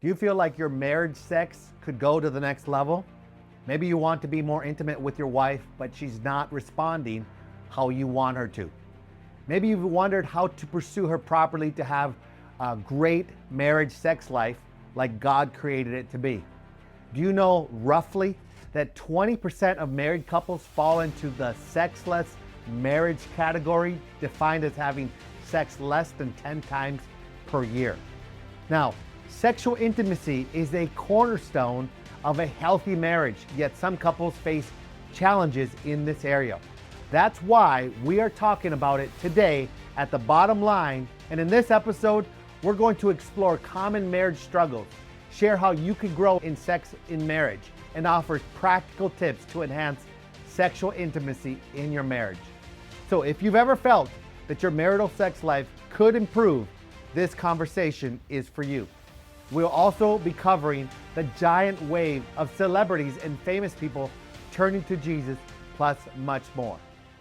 Do you feel like your marriage sex could go to the next level? Maybe you want to be more intimate with your wife, but she's not responding how you want her to. Maybe you've wondered how to pursue her properly to have a great marriage sex life like God created it to be. Do you know roughly that 20% of married couples fall into the sexless marriage category, defined as having sex less than 10 times per year? Now, sexual intimacy is a cornerstone of a healthy marriage, yet some couples face challenges in this area. That's why we are talking about it today at The Bottom Line. And in this episode, we're going to explore common marriage struggles, share how you can grow in sex in marriage, and offer practical tips to enhance sexual intimacy in your marriage. So if you've ever felt that your marital sex life could improve, this conversation is for you. We'll also be covering the giant wave of celebrities and famous people turning to Jesus, plus much more.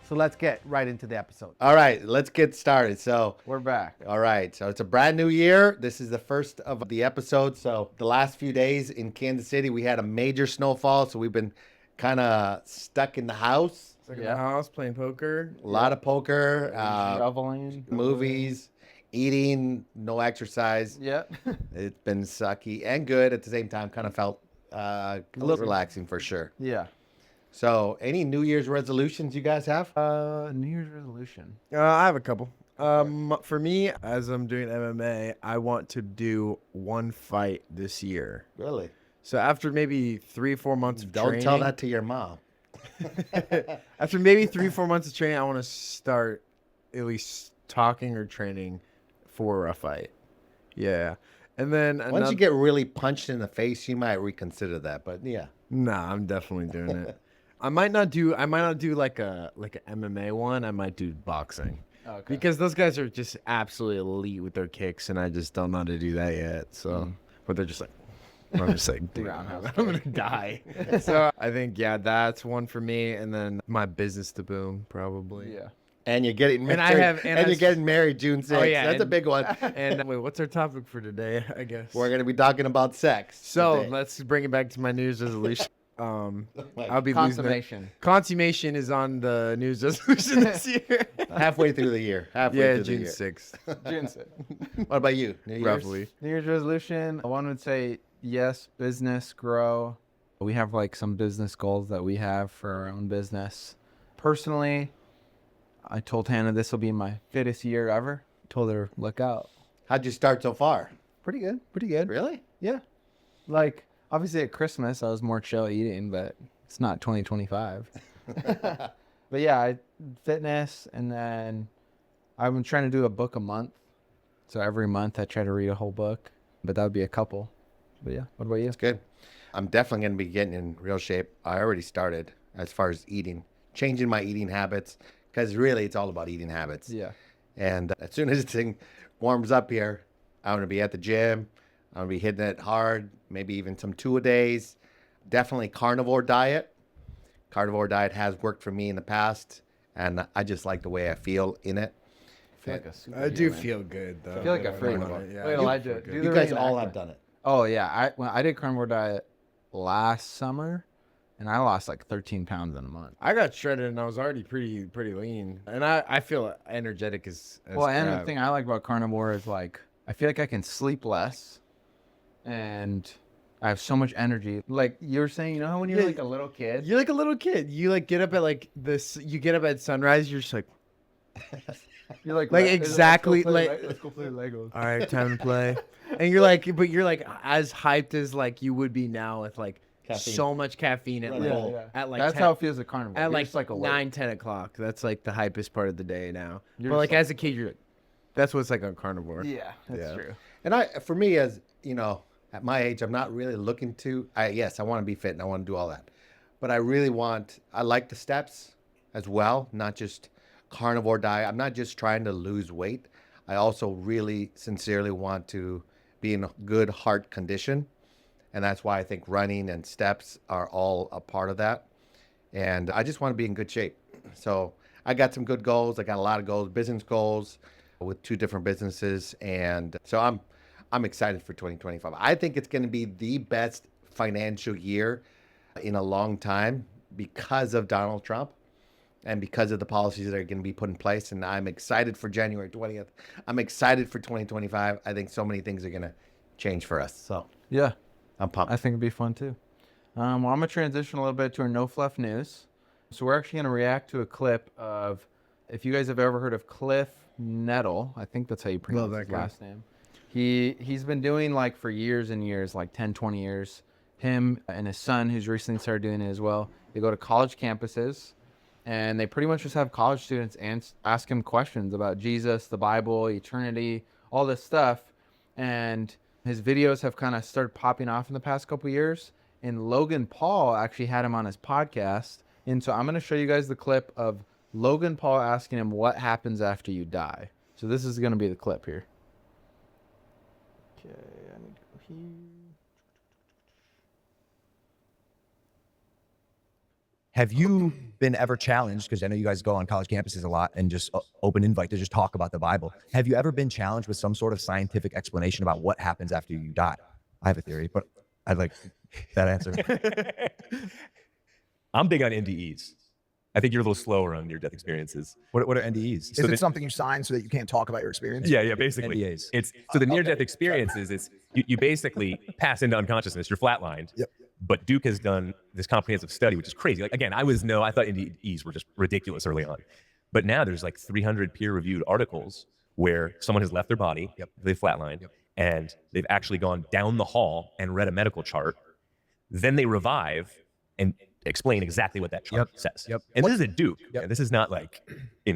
So let's get right into the episode. All right, let's get started. So We're back. all right, so it's a brand new year. This is the first of the episode. So the last few days in Kansas City, we had a major snowfall. So we've been kind of stuck in the house. In the house playing poker. A lot of poker, Shoveling. movies, eating, no exercise. Yeah. It's been sucky and good at the same time. Kind of felt a little relaxing for sure. Yeah. So, any New Year's resolutions you guys have? New Year's resolution. I have a couple. For me, as I'm doing MMA, I want to do one fight this year. Really? So after maybe 3-4 months of Don't training, tell that to your mom. after maybe 3-4 months of training, I want to start at least talking or training for a fight. Yeah. And then Once you get really punched in the face, you might reconsider that. But yeah. Nah, I'm definitely doing it. I might not do like an MMA one. I might do boxing. Okay. Because those guys are just absolutely elite with their kicks, and I just don't know how to do that yet. So, but they're just like, I'm just like, dude, I'm gonna die. So I think that's one for me, and then my business to boom probably. Yeah. And you're getting married. And you're getting married June 6th. Oh, yeah, That's a and- big one. And wait, what's our topic for today? I guess We're gonna be talking about sex. So today. let's bring it back to my New Year's resolution. Like, I'll be losing it. Consummation. Consummation is on the New Year's resolution this year. halfway through the year. Yeah, through June the year. 6th, June 6th. What about you? New Year's? roughly. New Year's resolution. One would say yes, business, grow. We have like some business goals that we have for our own business. Personally, I told Hannah this will be my fittest year ever. Told her, look out. How'd you start so far? Pretty good. Pretty good. Really? Yeah. Like, obviously at Christmas, I was more chill eating, but it's not 2025. But yeah, fitness, and then I've been trying to do a book a month. So every month I try to read a whole book, but that would be a couple. But yeah, what about you? That's good. I'm definitely going to be getting in real shape. I already started as far as eating, changing my eating habits, because really it's all about eating habits. Yeah. And as soon as this thing warms up here, I'm going to be at the gym. I'm going to be hitting it hard, maybe even some two-a-days. Definitely carnivore diet. Carnivore diet has worked for me in the past, and I just like the way I feel in it. I feel like a superhero, I do man. feel good though. I feel like a freak. Yeah. Wait, Elijah, do You the guys all reenactment. have done it. Oh yeah, I did carnivore diet last summer, and I lost like 13 pounds in a month. I got shredded and I was already pretty lean, and I feel energetic as Well, and the crap. thing I like about carnivore is like I feel like I can sleep less, and I have so much energy. Like you were saying, you know how when you're Yeah, like a little kid, You're like a little kid. You like get up at like this. You get up at sunrise. You're just like, you're like exactly, like- let's go play Legos. all right, time to play. And you're like, but you're like as hyped as like you would be now with like Caffeine. so much caffeine at Right. like, Yeah, at like That's 10 how it feels at carnivore. at You're like, just like awake. 9-10 o'clock. That's like the hypest part of the day now. You're But just like like- as a kid, you're like, that's what it's like on carnivore. Yeah, that's Yeah. true. And for me, as you know, at my age, I'm not really looking to. Yes, I want to be fit and I want to do all that, but I like the steps as well, not just carnivore diet. I'm not just trying to lose weight. I also really sincerely want to be in good heart condition, and that's why I think running and steps are all a part of that. And I just want to be in good shape. So I got some good goals. I got a lot of goals, business goals with 2 different businesses, and so I'm excited for 2025. I think it's going to be the best financial year in a long time because of Donald Trump and because of the policies that are going to be put in place. And I'm excited for January 20th. I'm excited for 2025. I think so many things are going to change for us. So Yeah, I'm pumped. I think it'd be fun too. Well, I'm gonna transition a little bit to our no fluff news. So we're actually gonna react to a clip of, if you guys have ever heard of Cliff Knechtle, I think that's how you pronounce his last name. He's been doing like for years and years, like 10, 20 years. Him and his son, who's recently started doing it as well. They go to college campuses, and they pretty much just have college students ask him questions about Jesus, the Bible, eternity, all this stuff. And his videos have kind of started popping off in the past couple years. And Logan Paul actually had him on his podcast. And so I'm going to show you guys the clip of Logan Paul asking him what happens after you die. So this is going to be the clip here. Okay, I need to go here. Have you been ever challenged, because I know you guys go on college campuses a lot and just open invite to just talk about the Bible. Have you ever been challenged with some sort of scientific explanation about what happens after you die? I have a theory, but I'd like that answer. I'm big on NDEs. I think you're a little slower on near-death experiences. What are NDEs? Is it something you sign so that you can't talk about your experience? Yeah, basically. NDAs. It's so the near-death experiences is you basically pass into unconsciousness. You're flatlined. Yep. But Duke has done this comprehensive study, which is crazy. Like again, I thought NDEs were just ridiculous early on, but now there's like 300 peer-reviewed articles where someone has left their body, they flatlined, and they've actually gone down the hall and read a medical chart. Then they revive and explain exactly what that chart says. And this is a Duke. This is not like,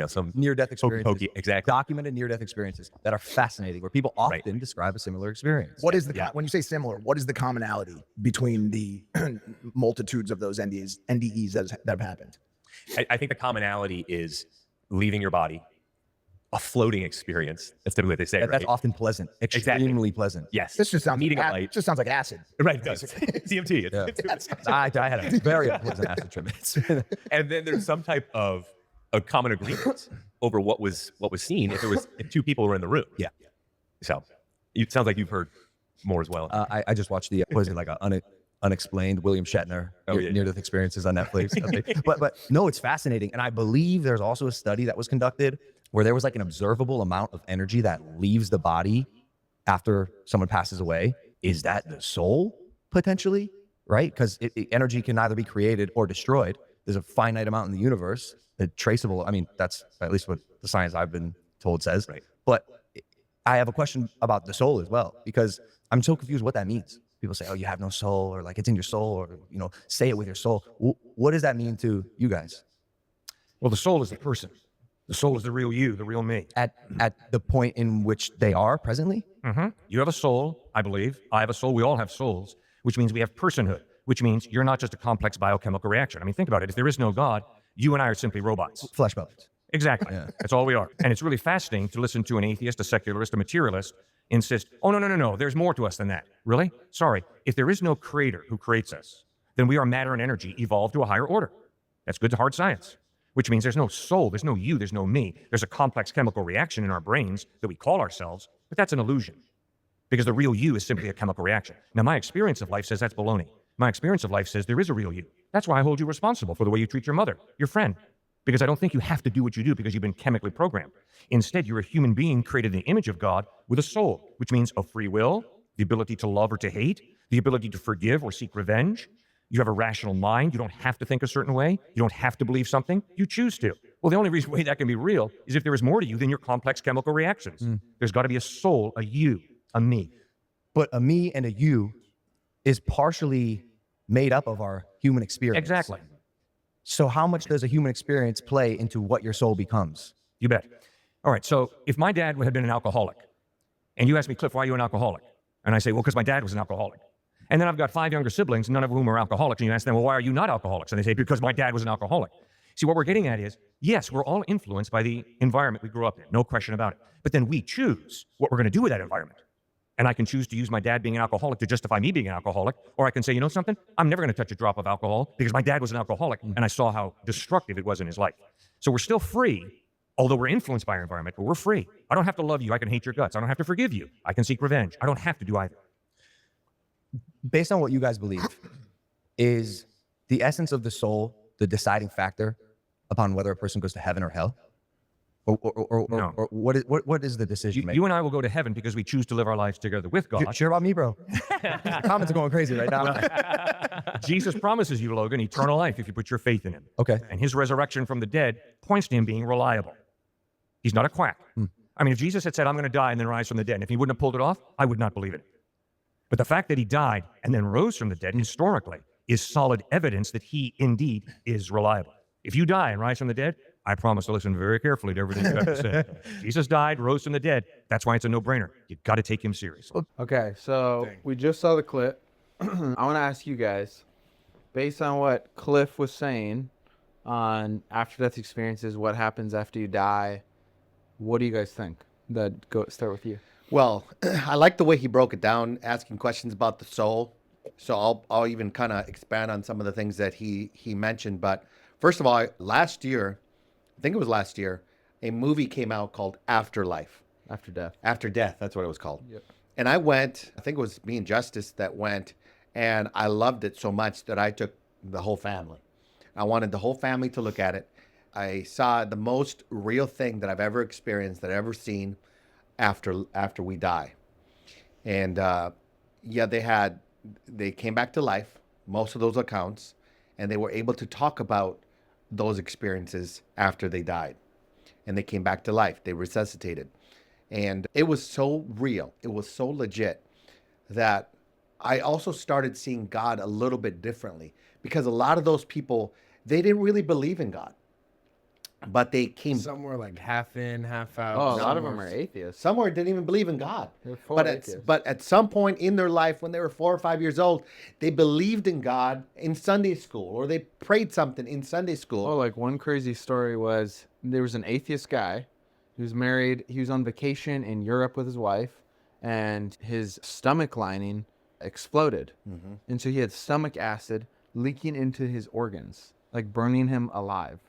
some Near-death experiences. hokey, exactly. Documented near-death experiences that are fascinating, where people often describe a similar experience. What is when you say similar, what is the commonality between the multitudes of those NDEs that have happened? I think the commonality is leaving your body, a floating experience. That's typically what they say. That's right? often pleasant, extremely pleasant. Yes. This just sounds meeting like a light. just sounds like acid. Right, it does. DMT. I had a very unpleasant acid trip. And then there's some type of a common agreement over what was seen if two people were in the room. Yeah. So it sounds like you've heard more as well. I just watched the unexplained William Shatner near-death experiences on Netflix. but no, it's fascinating. And I believe there's also a study that was conducted where there was like an observable amount of energy that leaves the body after someone passes away. Is that the soul potentially? Right? Because energy can either be created or destroyed. There's a finite amount in the universe, traceable. I mean, that's at least what the science I've been told says. Right. But I have a question about the soul as well, because I'm so confused what that means. People say, oh, you have no soul, or like it's in your soul, or, say it with your soul. What does that mean to you guys? Well, the soul is the person. The soul is the real you, the real me. At the point in which they are presently? Mm-hmm. You have a soul, I believe. I have a soul. We all have souls, which means we have personhood, which means you're not just a complex biochemical reaction. I mean, think about it. If there is no God, you and I are simply robots. Flesh puppets. Exactly. Yeah. That's all we are. And it's really fascinating to listen to an atheist, a secularist, a materialist insist, oh, no, there's more to us than that. Really? Sorry. If there is no creator who creates us, then we are matter and energy evolved to a higher order. That's good to hard science, which means there's no soul, there's no you, there's no me. There's a complex chemical reaction in our brains that we call ourselves, but that's an illusion because the real you is simply a chemical reaction. Now, my experience of life says that's baloney. My experience of life says there is a real you. That's why I hold you responsible for the way you treat your mother, your friend, because I don't think you have to do what you do because you've been chemically programmed. Instead, you're a human being created in the image of God with a soul, which means a free will, the ability to love or to hate, the ability to forgive or seek revenge. You have a rational mind. You don't have to think a certain way. You don't have to believe something. You choose to. Well, the only way that can be real is if there is more to you than your complex chemical reactions. There's got to be a soul, a you, a me. But a me and a you is partially made up of our human experience. Exactly. So how much does a human experience play into what your soul becomes? You bet. All right, so if my dad had been an alcoholic, and you ask me, Cliff, why are you an alcoholic? And I say, well, because my dad was an alcoholic. And then I've got 5 younger siblings, none of whom are alcoholics, and you ask them, well, why are you not alcoholics? And they say, because my dad was an alcoholic. See, what we're getting at is, yes, we're all influenced by the environment we grew up in, no question about it. But then we choose what we're going to do with that environment. And I can choose to use my dad being an alcoholic to justify me being an alcoholic, or I can say, you know something? I'm never going to touch a drop of alcohol because my dad was an alcoholic, and I saw how destructive it was in his life. So we're still free, Although we're influenced by our environment, but we're free. I don't have to love you. I can hate your guts. I don't have to forgive you. I can seek revenge. I don't have to do either. Based on what you guys believe, is the essence of the soul the deciding factor upon whether a person goes to heaven or hell? No. Or what is the decision making? You and I will go to heaven because we choose to live our lives together with God. Sure about me, bro? The comments are going crazy right now. Jesus promises you, Logan, eternal life if you put your faith in him. Okay. And his resurrection from the dead points to him being reliable. He's not a quack. I mean, if Jesus had said, I'm going to die and then rise from the dead, and if he wouldn't have pulled it off, I would not believe it. But the fact that he died and then rose from the dead historically is solid evidence that he indeed is reliable. If you die and rise from the dead, I promise to listen very carefully to everything you have to say. Jesus died, rose from the dead. That's why it's a no-brainer. You got to take him seriously. Okay, so we just saw the clip. I want to ask you guys, based on what Cliff was saying on after-death experiences, what happens after you die, what do you guys think? Start with you. Well, I like the way he broke it down, asking questions about the soul. So I'll even kind of expand on some of the things that he mentioned. But first of all, last year, I think it was last year, a movie came out called Afterlife. After death. After Death, that's what it was called. Yep. And I went, I think it was me and Justice that went, and I loved it so much that I took the whole family. I wanted the whole family to look at it. I saw the most real thing that I've ever experienced, that I've ever seen after we die. And they came back to life, most of those accounts, and they were able to talk about those experiences after they died. And they came back to life. They resuscitated. And it was so real. It was so legit that I also started seeing God a little bit differently, because a lot of those people, they didn't really believe in God. But they came. Some were like half in, half out. Oh, a lot of them are atheists. Some didn't even believe in God. They're full But atheists. at some point in their life, when they were 4 or 5 years old, they believed in God in Sunday school, or they prayed something in Sunday school. Oh, like one crazy story was there was an atheist guy who was married. He was on vacation in Europe with his wife, and his stomach lining exploded. And so he had stomach acid leaking into his organs, like burning him alive.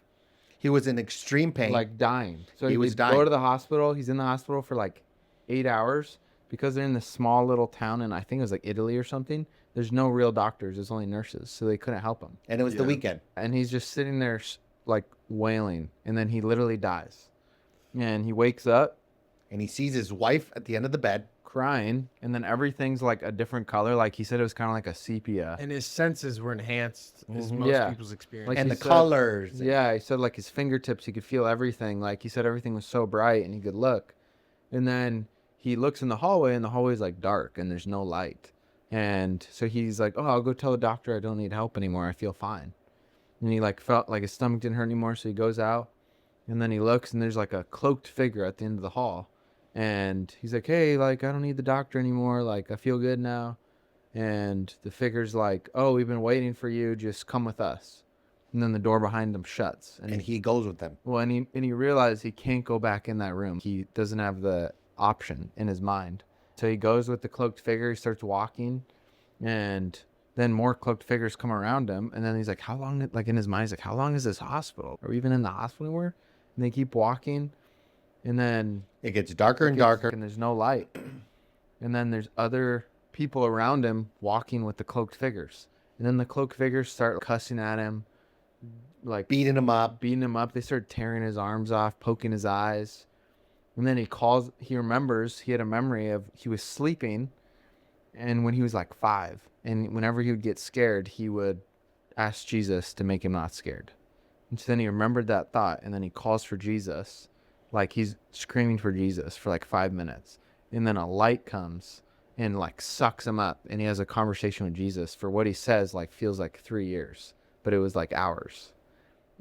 He was in extreme pain. Like dying. So He was would dying. go to the hospital. He's in the hospital for like 8 hours because they're in this small little town in, I think it was like Italy or something. There's no real doctors. There's only nurses. So they couldn't help him. And it was the weekend. And he's just sitting there like wailing. And then he literally dies. And he wakes up And he sees his wife at the end of the bed. crying. And then everything's like a different color. Like he said, it was kind of like a sepia. And his senses were enhanced, as most Yeah. people's experience. Like And he the said- colors. Yeah, he said like his fingertips, he could feel everything. Like he said everything was so bright and he could look. And then he looks in the hallway and the hallway's like dark and there's no light. And so he's like, oh, I'll go tell the doctor I don't need help anymore. I feel fine. And he like felt like his stomach didn't hurt anymore. So he goes out and then he looks and there's like a cloaked figure at the end of the hall. And he's like, hey, like I don't need the doctor anymore. Like I feel good now. And the figure's like, oh, we've been waiting for you. Just come with us. And then the door behind him shuts. And he goes with them. Well, and he realized he can't go back in that room. He doesn't have the option in his mind. So he goes with the cloaked figure. He starts walking, and then more cloaked figures come around him. And then he's like, how long, like in his mind, he's like, how long is this hospital? Are we even in the hospital anymore? And they keep walking, and then It gets darker and it gets- darker. and there's no light. And then there's other people around him walking with the cloaked figures. And then the cloaked figures start cussing at him, like Beating him up. beating him up. They started tearing his arms off, poking his eyes. And then he remembers, he had a memory of he was sleeping and when he was like 5. And whenever he would get scared, he would ask Jesus to make him not scared. And so then he remembered that thought and then he calls for Jesus. Like he's screaming for Jesus for like 5 minutes. And then a light comes and like sucks him up. And he has a conversation with Jesus for what he says, like feels like 3 years, but it was like hours.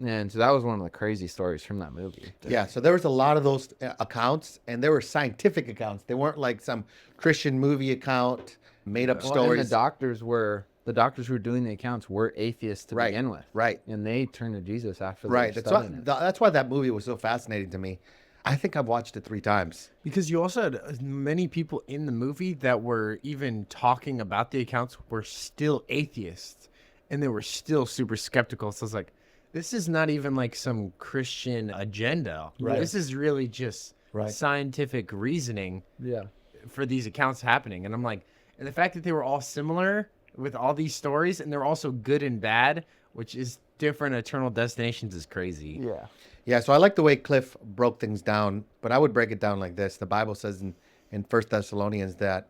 And so that was one of the crazy stories from that movie. Yeah, so there was a lot of those accounts, and they were scientific accounts. They weren't like some Christian movie account, made up Well, stories. and the doctors who were doing the accounts were atheists to begin with. Right. And they turned to Jesus after they Right. were That's why, studying it. that's why that movie was so fascinating to me. I think I've watched it 3 times. Because you also had many people in the movie that were even talking about the accounts were still atheists, and they were still super skeptical. So it's like, This is not even like some Christian agenda. Right. This is really just Right. scientific reasoning Yeah. for these accounts happening. And I'm like, and the fact that they were all similar with all these stories, and they're also good and bad, which is different eternal destinations, is crazy. Yeah. Yeah, so I like the way Cliff broke things down, but I would break it down like this. The Bible says in 1 Thessalonians that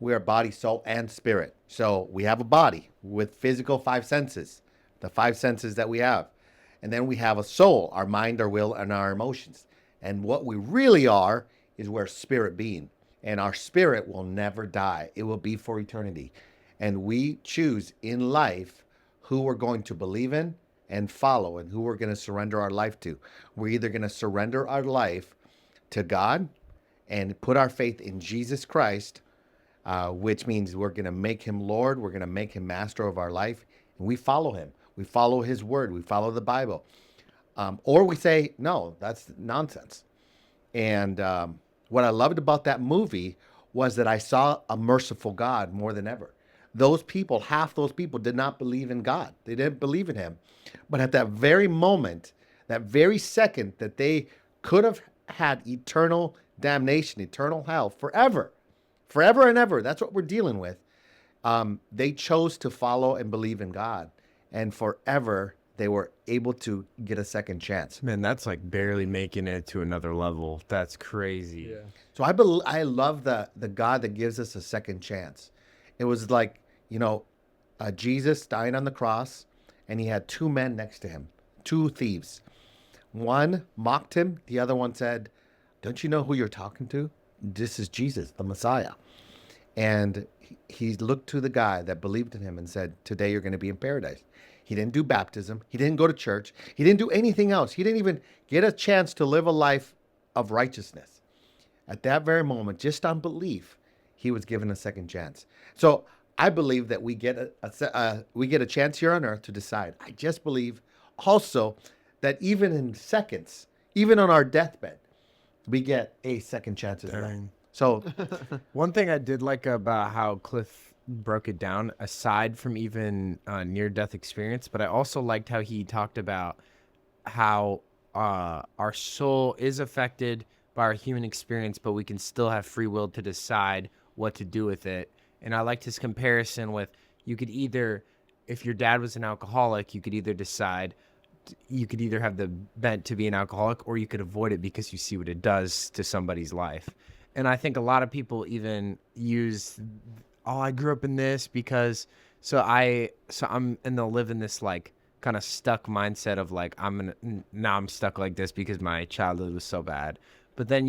we are body, soul, and spirit. So we have a body with physical 5 senses, the 5 senses that we have. And then we have a soul, our mind, our will, and our emotions. And what we really are is we're spirit being. And our spirit will never die. It will be for eternity. And we choose in life who we're going to believe in and follow and who we're going to surrender our life to. We're either going to surrender our life to God and put our faith in Jesus Christ, which means we're going to make him Lord. We're going to make him master of our life. And we follow him. We follow his word. We follow the Bible. Or we say, no, that's nonsense. And what I loved about that movie was that I saw a merciful God more than ever. Those people, half those people did not believe in God. They didn't believe in him. But at that very moment, that very second that they could have had eternal damnation, eternal hell forever and ever. That's what we're dealing with. They chose to follow and believe in God. And forever, they were able to get a second chance. Man, that's like barely making it to another level. That's crazy. Yeah. So I love the God that gives us a second chance. It was like, Jesus dying on the cross, and he had 2 men next to him, 2 thieves. One mocked him. The other one said, don't you know who you're talking to? This is Jesus, the Messiah. And he looked to the guy that believed in him and said, today you're going to be in paradise. He didn't do baptism. He didn't go to church. He didn't do anything else. He didn't even get a chance to live a life of righteousness. At that very moment, just on belief, he was given a second chance. So I believe that we get a chance here on earth to decide. I just believe also that even in seconds, even on our deathbed, we get a second chance as well. So one thing I did like about how Cliff broke it down, aside from even near-death experience, but I also liked how he talked about how our soul is affected by our human experience, but we can still have free will to decide what to do with it. And I liked his comparison with, you could either, if your dad was an alcoholic, you could either decide, you could either have the bent to be an alcoholic, or you could avoid it because you see what it does to somebody's life. And I think a lot of people even use, I grew up in this because, and they'll live in this like kind of stuck mindset of like, now I'm stuck like this because my childhood was so bad. But then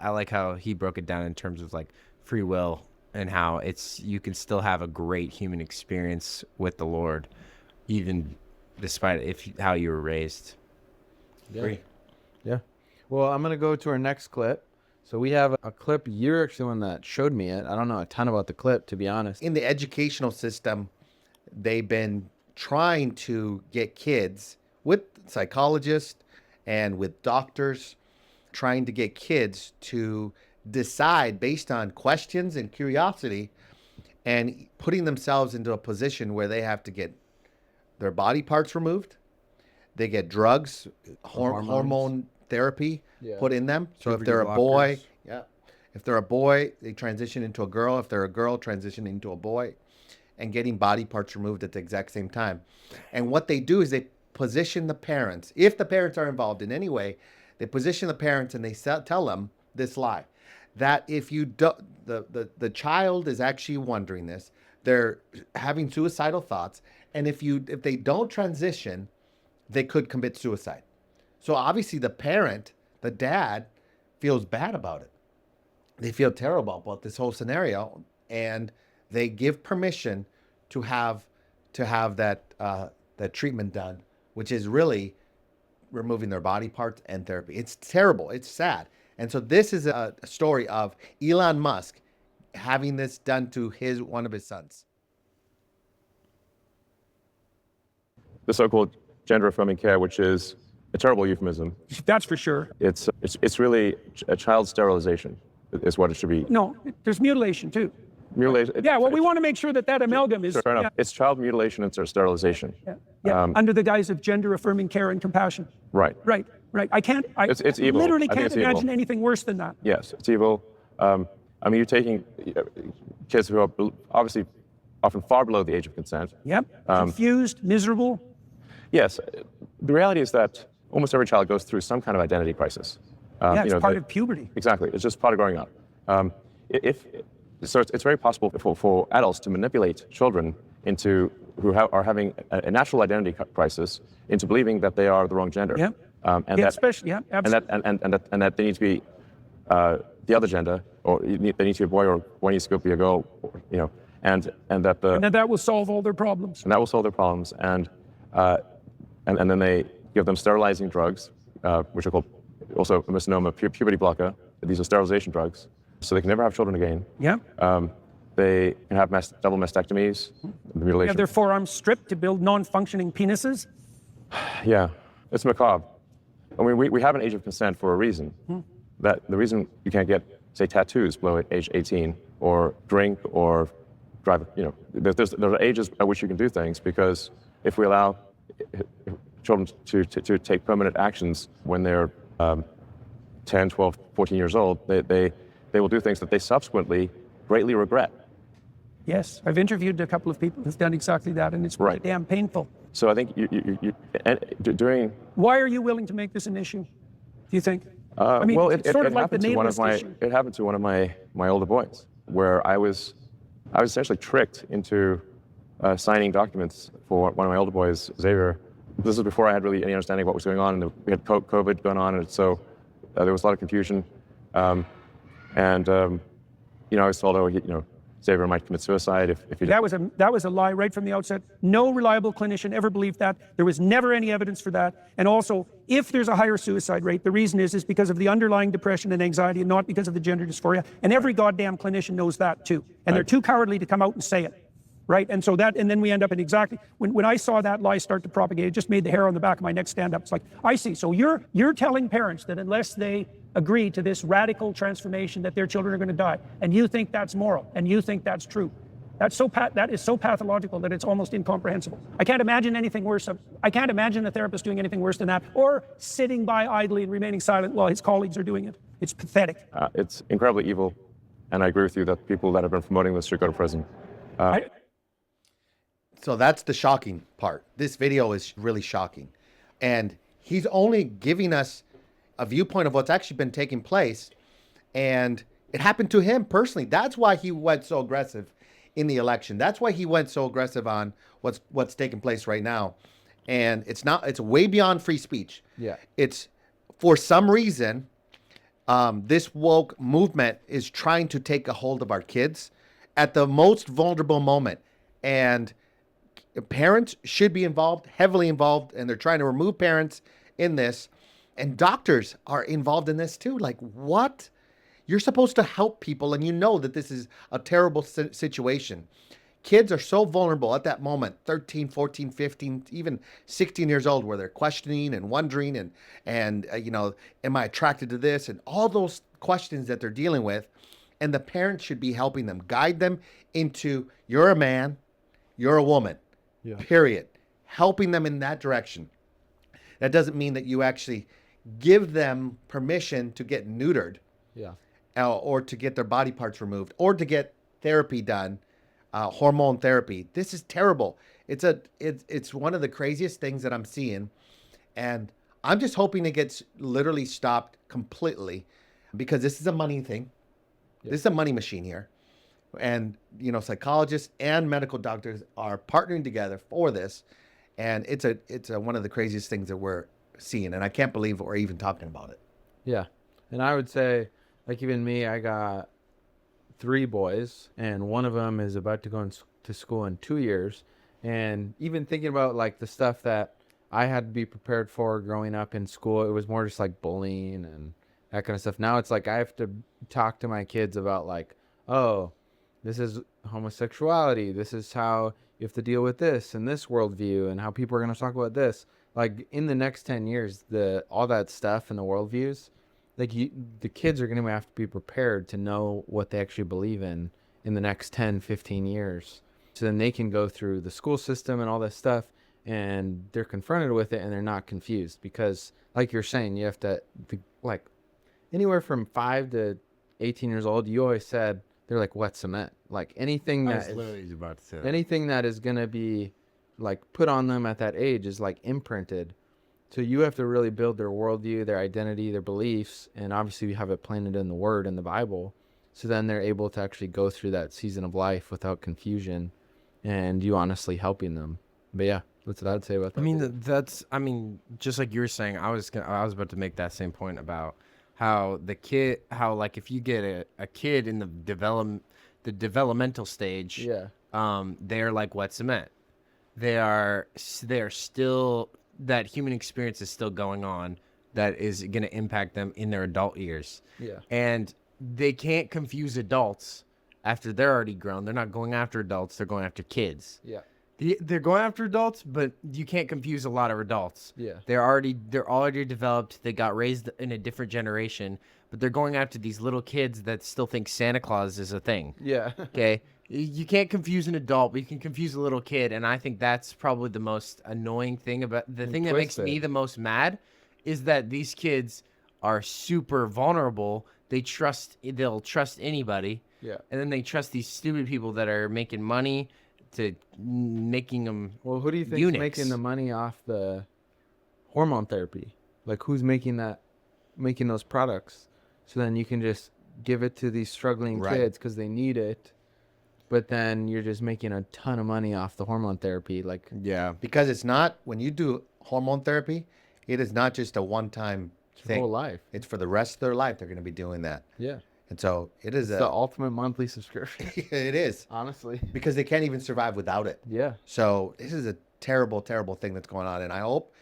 I like how he broke it down in terms of like free will and how you can still have a great human experience with the Lord, even despite how you were raised. Yeah. Yeah. Well, I'm going to go to our next clip. So we have a clip. You're actually the one that showed me it. I don't know a ton about the clip, to be honest. in the educational system, they've been trying to get kids with psychologists and with doctors, trying to get kids to decide based on questions and curiosity and putting themselves into a position where they have to get their body parts removed. They get drugs, hormone therapy put in them. So if they're a boy, if they're a boy, they transition into a girl. If they're a girl, transition into a boy, and getting body parts removed at the exact same time. And what they do is they position the parents, if the parents are involved in any way, they position the parents and they tell them this lie, that if you do, the child is actually wondering this, they're having suicidal thoughts, and if they don't transition, they could commit suicide. So obviously the parent, the dad, feels bad about it. They feel terrible about this whole scenario, and they give permission to have that treatment done, which is really removing their body parts and therapy. It's terrible. It's sad. And so this is a story of Elon Musk having this done to one of his sons. The so-called gender-affirming care, which is a terrible euphemism. That's for sure. It's really a child sterilization is what it should be. No, there's mutilation too. mutilation. Yeah, well, we want to make sure that that amalgam is Fair enough. It's child mutilation and sterilization. under the guise of gender-affirming care and compassion. Right. Right. I can't. It's evil. Literally I think can't it's evil. imagine anything worse than that. Yes, it's evil. I mean, you're taking kids who are obviously often far below the age of consent. Yep. Confused, miserable. Yes, the reality is that almost every child goes through some kind of identity crisis. It's part of puberty. Exactly, it's just part of growing up. So it's very possible for adults to manipulate children into are having a natural identity crisis into believing that they are the wrong gender. Yep. Absolutely. And that they need to be the other gender, or they need to be a boy, or one needs to be a girl, and that will solve all their problems. And that will solve their problems, and then they give them sterilizing drugs, which are called also a misnomer, puberty blocker. These are sterilization drugs, so they can never have children again. Yeah. They can have double mastectomies, mutilation. Have their forearms stripped to build non-functioning penises. Yeah, it's macabre. I mean, we have an age of consent for a reason. That the reason you can't get, say, tattoos below age 18, or drink, or drive. There are ages at which you can do things, because if we allow children to take permanent actions when they're 10, 12, 14 years old, they will do things that they subsequently greatly regret. Yes, I've interviewed a couple of people who've done exactly that, and it's pretty damn painful. So I think during. Why are you willing to make this an issue, do you think? Well, it sort of like the happened to issue. It happened to one of my older boys, where I was essentially tricked into signing documents for one of my older boys, Xavier. This was before I had really any understanding of what was going on, and we had COVID going on, and so there was a lot of confusion. I was told, Xavier might commit suicide if he. That was a lie right from the outset. No reliable clinician ever believed that. There was never any evidence for that. And also, if there's a higher suicide rate, the reason is because of the underlying depression and anxiety, and not because of the gender dysphoria. And every goddamn clinician knows that too. And they're too cowardly to come out and say it. Right? And so and then we end up in exactly, when I saw that lie start to propagate, it just made the hair on the back of my neck stand up. It's like, I see. So you're telling parents that unless they agree to this radical transformation, that their children are going to die, and you think that's moral, and you think that's true. That is so pathological that it's almost incomprehensible. I can't imagine anything worse. I can't imagine the therapist doing anything worse than that, or sitting by idly and remaining silent while his colleagues are doing it. It's pathetic. It's incredibly evil, and I agree with you that people that have been promoting this should go to prison. So that's the shocking part. This video is really shocking. And he's only giving us a viewpoint of what's actually been taking place. And it happened to him personally. That's why he went so aggressive in the election. That's why he went so aggressive on what's taking place right now. And it's way beyond free speech. Yeah. It's, for some reason, this woke movement is trying to take a hold of our kids at the most vulnerable moment. And parents should be involved, heavily involved, and they're trying to remove parents in this. And doctors are involved in this too. Like, what? You're supposed to help people, and you know that this is a terrible situation. Kids are so vulnerable at that moment, 13, 14, 15, even 16 years old, where they're questioning and wondering and am I attracted to this? And all those questions that they're dealing with. And the parents should be helping them, guide them into, you're a man, you're a woman. Yeah. Period. Helping them in that direction. That doesn't mean that you actually give them permission to get neutered. Yeah. Or to get their body parts removed, or to get therapy done, hormone therapy. This is terrible. It's one of the craziest things that I'm seeing, and I'm just hoping it gets literally stopped completely, because this is a money thing. Yeah. This is a money machine here. And, psychologists and medical doctors are partnering together for this. And it's one of the craziest things that we're seeing. And I can't believe we're even talking about it. Yeah. And I would say, like, even me, I got 3 boys, and one of them is about to go to school in 2 years. And even thinking about, like, the stuff that I had to be prepared for growing up in school, it was more just like bullying and that kind of stuff. Now it's like I have to talk to my kids about, like, oh, this is homosexuality. This is how you have to deal with this and this worldview, and how people are going to talk about this. Like, in the next 10 years, all that stuff and the worldviews, like, the kids are going to have to be prepared to know what they actually believe in in the next 10, 15 years. So then they can go through the school system and all this stuff, and they're confronted with it and they're not confused, because like you're saying, you have to, like, anywhere from 5 to 18 years old, you always said they're like wet cement. Like anything I that was is, literally about to say that. anything that is going to be like put on them at that age is like imprinted. So you have to really build their worldview, their identity, their beliefs, and obviously we have it planted in the Word, in the Bible. So then they're able to actually go through that season of life without confusion, and you honestly helping them. But yeah, that's what I'd say about that. I mean, that's, I mean, just like you were saying, I was about to make that same point about how like if you get a kid in the developmental stage, Yeah. they're like wet cement. They're still, that human experience is still going on that is going to impact them in their adult years. Yeah. And they can't confuse adults after they're already grown. They're not going after adults. They're going after kids. Yeah. They're going after adults, but you can't confuse a lot of adults. Yeah. They're already developed. They got raised in a different generation, but they're going after these little kids that still think Santa Claus is a thing. Yeah. Okay. You can't confuse an adult, but you can confuse a little kid. And I think that's probably the most annoying thing about the thing that makes me the most mad is that these kids are super vulnerable. They'll trust anybody. Yeah. And then they trust these stupid people that are making money to making them. Well, who do you think is making the money off the hormone therapy? Like, who's making those products? So then you can just give it to these struggling kids because they need it. But then you're just making a ton of money off the hormone therapy. Like, Yeah. Because it's not, when you do hormone therapy, it is not just a one-time their thing. whole life. It's for the rest of their life they're going to be doing that. Yeah. And so it is It's the ultimate monthly subscription. it is. Honestly. Because they can't even survive without it. Yeah. So this is a terrible, terrible thing that's going on. And I hope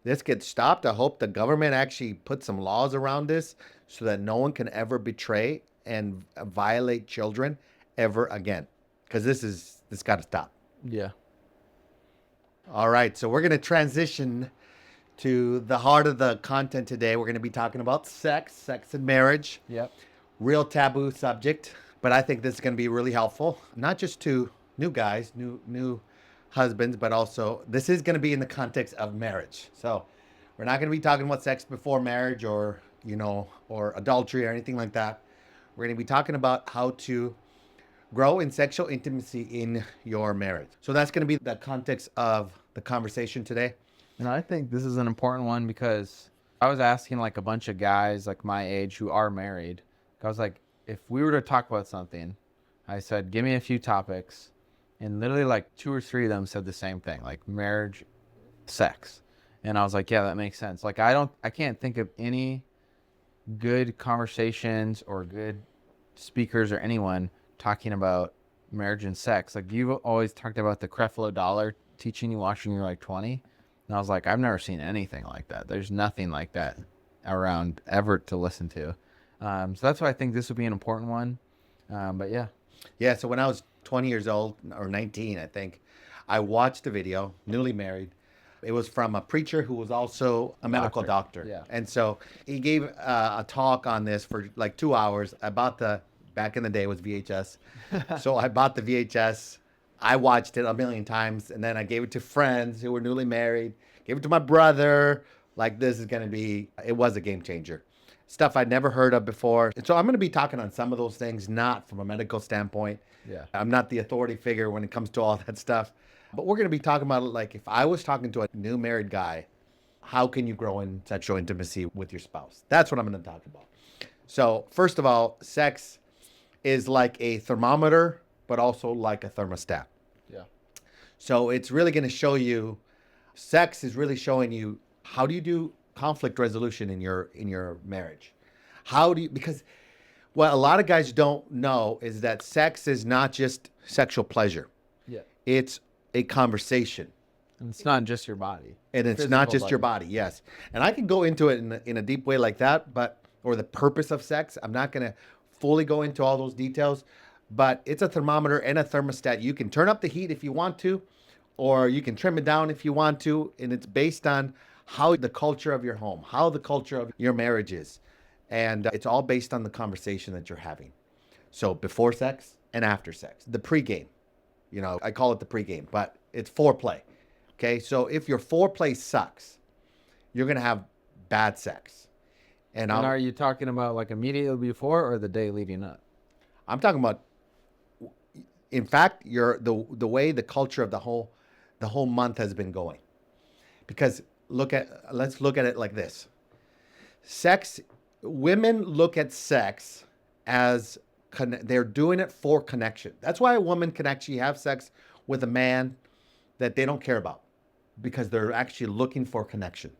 this gets stopped. I hope the government actually puts some laws around this so that no one can ever betray and violate children ever again. Because this got to stop. Yeah. All right. So we're going to transition to the heart of the content today. We're going to be talking about sex and marriage. Yep. Real taboo subject. But I think this is going to be really helpful, not just to new guys, new husbands, but also this is going to be in the context of marriage. So we're not going to be talking about sex before marriage or adultery or anything like that. We're going to be talking about how to grow in sexual intimacy in your marriage. So that's going to be the context of the conversation today. And I think this is an important one because I was asking like a bunch of guys like my age who are married. I was like, if we were to talk about something, I said, give me a few topics. And literally like 2 or 3 of them said the same thing, like marriage, sex. And I was like, yeah, that makes sense. Like, I can't think of any good conversations or good speakers or anyone talking about marriage and sex. Like, you've always talked about the Creflo Dollar teaching you watching you're like 20. And I was like, I've never seen anything like that. There's nothing like that around ever to listen to. So that's why I think this would be an important one. But yeah. Yeah, so when I was 20 years old, or 19, I think, I watched a video, newly married. It was from a preacher who was also a medical doctor. Yeah. And so he gave a talk on this for like 2 hours. I bought back in the day it was VHS. So I bought the VHS. I watched it a million times. And then I gave it to friends who were newly married. Gave it to my brother. Like, this is going to be, it was a game changer. Stuff I'd never heard of before. And so I'm going to be talking on some of those things, not from a medical standpoint. Yeah. I'm not the authority figure when it comes to all that stuff. But we're going to be talking about, like, if I was talking to a new married guy, how can you grow in sexual intimacy with your spouse? That's what I'm going to talk about. So first of all, sex is like a thermometer, but also like a thermostat. Yeah. So it's really going to show you, sex is really showing you, how do you do conflict resolution in your marriage? Because what a lot of guys don't know is that sex is not just sexual pleasure. Yeah. It's a conversation. And it's not just your body. And it's not just your body, yes. And I can go into it in a deep way like that, or the purpose of sex. I'm not going to fully go into all those details, but it's a thermometer and a thermostat. You can turn up the heat if you want to, or you can trim it down if you want to. And it's based on how the culture of your home, how the culture of your marriage is. And it's all based on the conversation that you're having. So before sex and after sex, the pregame. You know, I call it the pregame, but it's foreplay. Okay, so if your foreplay sucks, you're gonna have bad sex. And are you talking about like immediately before or the day leading up? I'm talking about, in fact, the way the culture of the whole month has been going. Because let's look at it like this. Sex, women look at sex as they're doing it for connection. That's why a woman can actually have sex with a man that they don't care about, because they're actually looking for connection.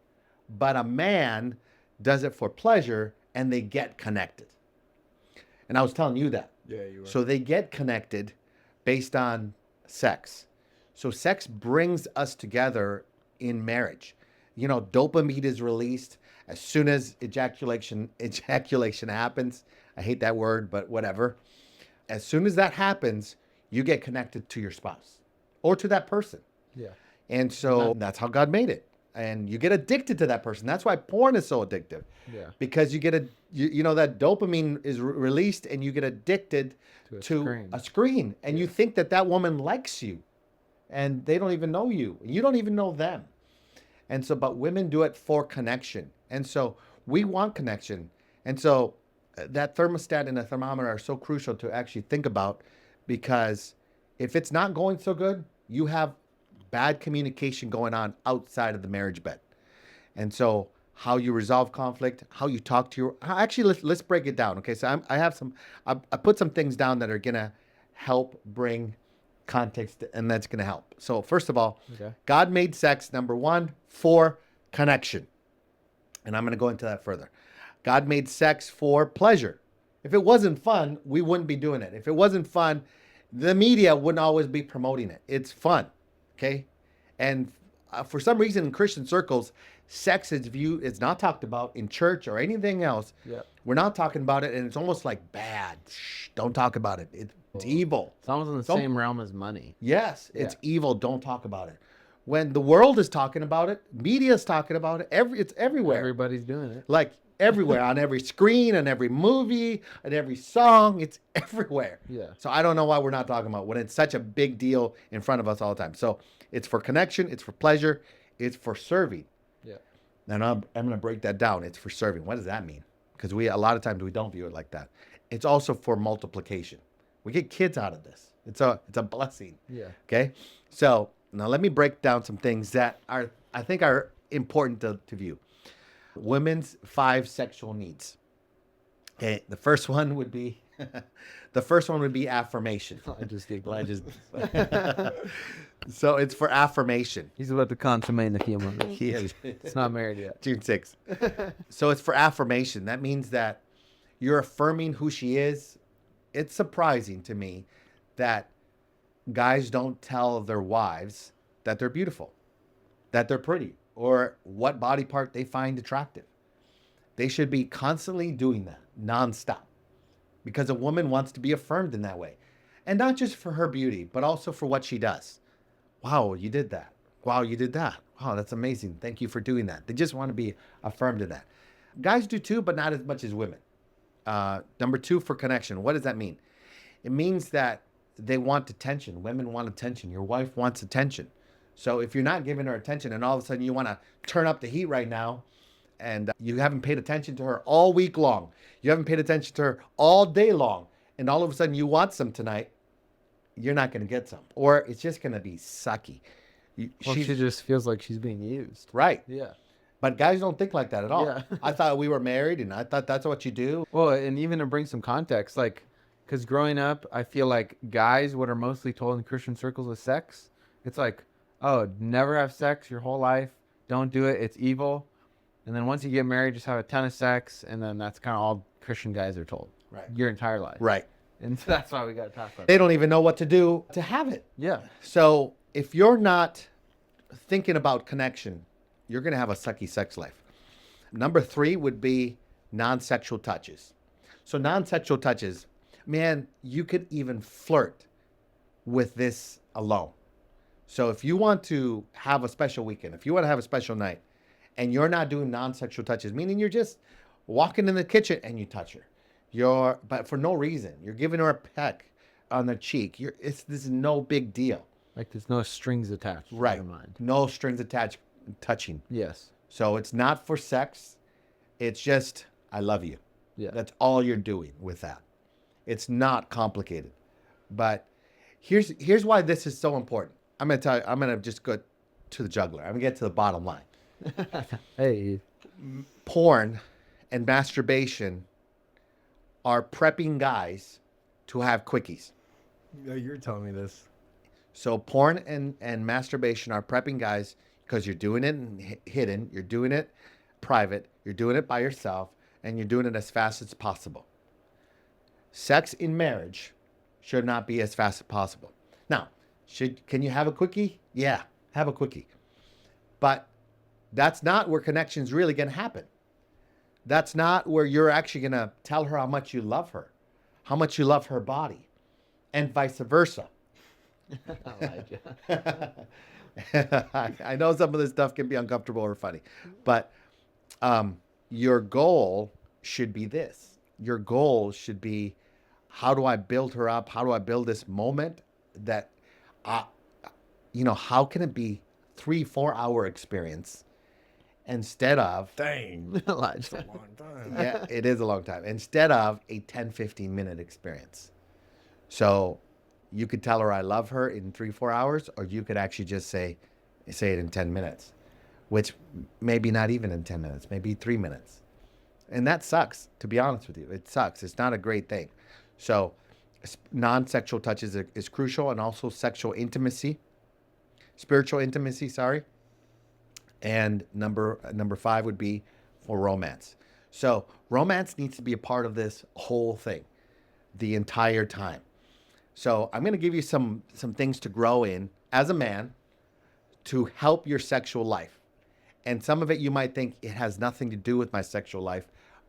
But a man does it for pleasure and they get connected. And I was telling you that. Yeah, you were. So they get connected based on sex. So sex brings us together in marriage. You know, dopamine is released as soon as ejaculation happens. I hate that word, but whatever. As soon as that happens, you get connected to your spouse or to that person. Yeah. And so that's how God made it. And you get addicted to that person. That's why porn is so addictive. Yeah. Because you get that dopamine is released and you get addicted to a screen. And you think that woman likes you and they don't even know you. You don't even know them. And so, but women do it for connection. And so we want connection. And so that thermostat and the thermometer are so crucial to actually think about, because if it's not going so good, you have bad communication going on outside of the marriage bed. And so how you resolve conflict, how you talk to let's break it down. Okay. So I put some things down that are going to help bring context, and that's going to help. So first of all, God made sex, number one, for connection. And I'm going to go into that further. God made sex for pleasure. If it wasn't fun, we wouldn't be doing it. If it wasn't fun, the media wouldn't always be promoting it. It's fun. Okay. And for some reason in Christian circles, sex is viewed, it's not talked about in church or anything else. Yeah. We're not talking about it, and it's almost like bad. Shh, don't talk about it. It's evil. It's almost in the same realm as money. Yes, it's evil. Don't talk about it. When the world is talking about it, media is talking about it. It's everywhere. Everybody's doing it. Like everywhere, on every screen, on every movie, on every song. It's everywhere. Yeah. So I don't know why we're not talking about it when it's such a big deal in front of us all the time. So it's for connection. It's for pleasure. It's for serving. Yeah. And I'm going to break that down. It's for serving. What does that mean? Because a lot of times we don't view it like that. It's also for multiplication. We get kids out of this. It's a blessing. Yeah. Okay. So now let me break down some things that I think are important to view. Women's 5 sexual needs. Okay. The first one would be affirmation. I just giggled. So it's for affirmation. He's about to consummate in a few months. He is. It's not married yet. June 6th. So it's for affirmation. That means that you're affirming who she is. It's surprising to me that guys don't tell their wives that they're beautiful, that they're pretty, or what body part they find attractive. They should be constantly doing that nonstop, because a woman wants to be affirmed in that way. And not just for her beauty, but also for what she does. Wow, you did that. Wow, you did that. Wow, that's amazing. Thank you for doing that. They just want to be affirmed in that. Guys do too, but not as much as women. Number 2, for connection. What does that mean? It means that they want attention. Women want attention. Your wife wants attention. So if you're not giving her attention and all of a sudden you want to turn up the heat right now, and you haven't paid attention to her all week long, you haven't paid attention to her all day long, and all of a sudden you want some tonight, you're not going to get some. Or it's just going to be sucky. She just feels like she's being used. Right. Yeah. But guys don't think like that at all. Yeah. I thought we were married, and I thought that's what you do. Well, and even to bring some context, like, because growing up, I feel like guys, what are mostly told in Christian circles with sex, it's like, oh, never have sex your whole life. Don't do it. It's evil. And then once you get married, just have a ton of sex. And then that's kind of all Christian guys are told. Right. Your entire life. Right. And so that's why we got to talk about it. They don't even know what to do to have it. Yeah. So if you're not thinking about connection, you're going to have a sucky sex life. Number 3 would be non-sexual touches. So non-sexual touches, man, you could even flirt with this alone. So if you want to have a special weekend, if you want to have a special night, and you're not doing non-sexual touches, meaning you're just walking in the kitchen and you touch her, but for no reason, you're giving her a peck, on the cheek, this is no big deal. Like there's no strings attached. Right. In your mind. No strings attached, touching. Yes. So it's not for sex. It's just, I love you. Yeah. That's all you're doing with that. It's not complicated. But here's why this is so important. I'm going to tell you, I'm going to just go to the jugular. I'm going to get to the bottom line. Hey. Porn and masturbation are prepping guys to have quickies. You're telling me this. So porn and masturbation are prepping guys because you're doing it hidden, you're doing it private, you're doing it by yourself, and you're doing it as fast as possible. Sex in marriage should not be as fast as possible. Now, can you have a quickie? Yeah, have a quickie. But that's not where connection's really going to happen. That's not where you're actually going to tell her how much you love her, how much you love her body, and vice versa. I know some of this stuff can be uncomfortable or funny, but your goal should be this. Your goal should be, how do I build her up? How do I build this moment that, how can it be 3-4 hour experience instead of... Dang. That's a long time. Yeah, it is a long time. Instead of a 10-15 minute experience. So you could tell her I love her in 3-4 hours, or you could actually just say it in 10 minutes, which maybe not even in 10 minutes, maybe 3 minutes. And that sucks, to be honest with you. It sucks. It's not a great thing. So non-sexual touch is crucial, and also sexual intimacy, spiritual intimacy, sorry. And number 5 would be for romance. So romance needs to be a part of this whole thing the entire time. So I'm going to give you some things to grow in as a man to help your sexual life. And some of it you might think it has nothing to do with my sexual life,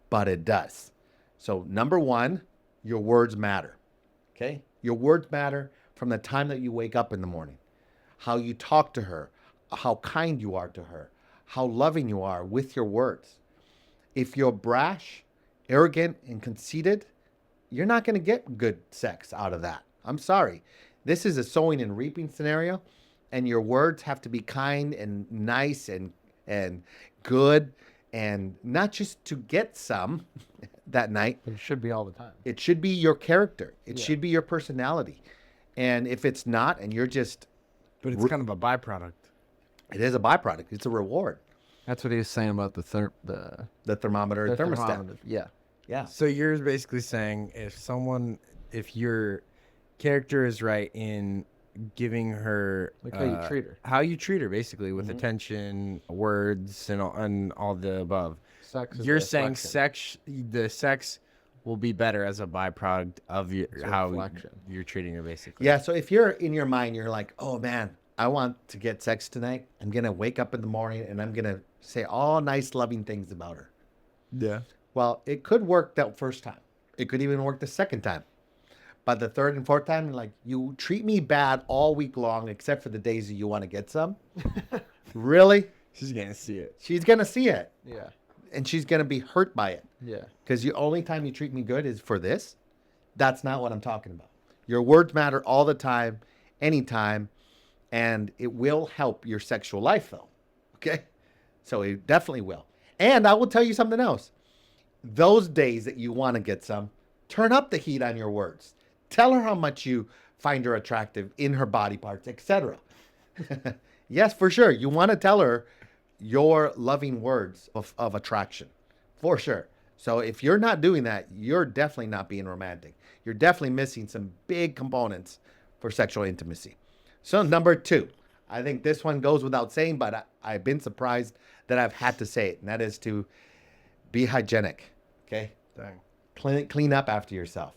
but it does. So number 1, your words matter. Okay? Your words matter from the time that you wake up in the morning. How you talk to her, how kind you are to her, how loving you are with your words. If you're brash, arrogant, and conceited, you're not going to get good sex out of that. I'm sorry. This is a sowing and reaping scenario, and your words have to be kind and nice and good, and not just to get some that night. But it should be all the time. It should be your character. It should be your personality. And if it's not, and you're just... But it's kind of a byproduct. It is a byproduct. It's a reward. That's what he was saying about the thermometer, thermostat. thermometer. Yeah. Yeah. So you're basically saying if your character is right in giving her Like how you treat her. How you treat her, basically, with attention, words, and all the above. Sex is You're a saying reflection. the sex will be better as a byproduct of how reflection. you're treating her, basically. Yeah. So if you're in your mind, you're like, oh man, I want to get sex tonight. I'm going to wake up in the morning and I'm going to say all nice, loving things about her. Yeah. Well, it could work that first time. It could even work the second time. But the third and fourth time, you're like, you treat me bad all week long, except for the days that you want to get some. Really? She's going to see it. She's going to see it. Yeah. And she's going to be hurt by it. Yeah. Because the only time you treat me good is for this. That's not what I'm talking about. Your words matter all the time, anytime, and it will help your sexual life, though. Okay? So it definitely will. And I will tell you something else. Those days that you want to get some, turn up the heat on your words. Tell her how much you find her attractive in her body parts, etc. Yes, for sure. You want to tell her your loving words of attraction, for sure. So if you're not doing that, you're definitely not being romantic. You're definitely missing some big components for sexual intimacy. So number 2, I think this one goes without saying, but I've been surprised that I've had to say it, and that is to be hygienic. Okay? Dang. Clean up after yourself.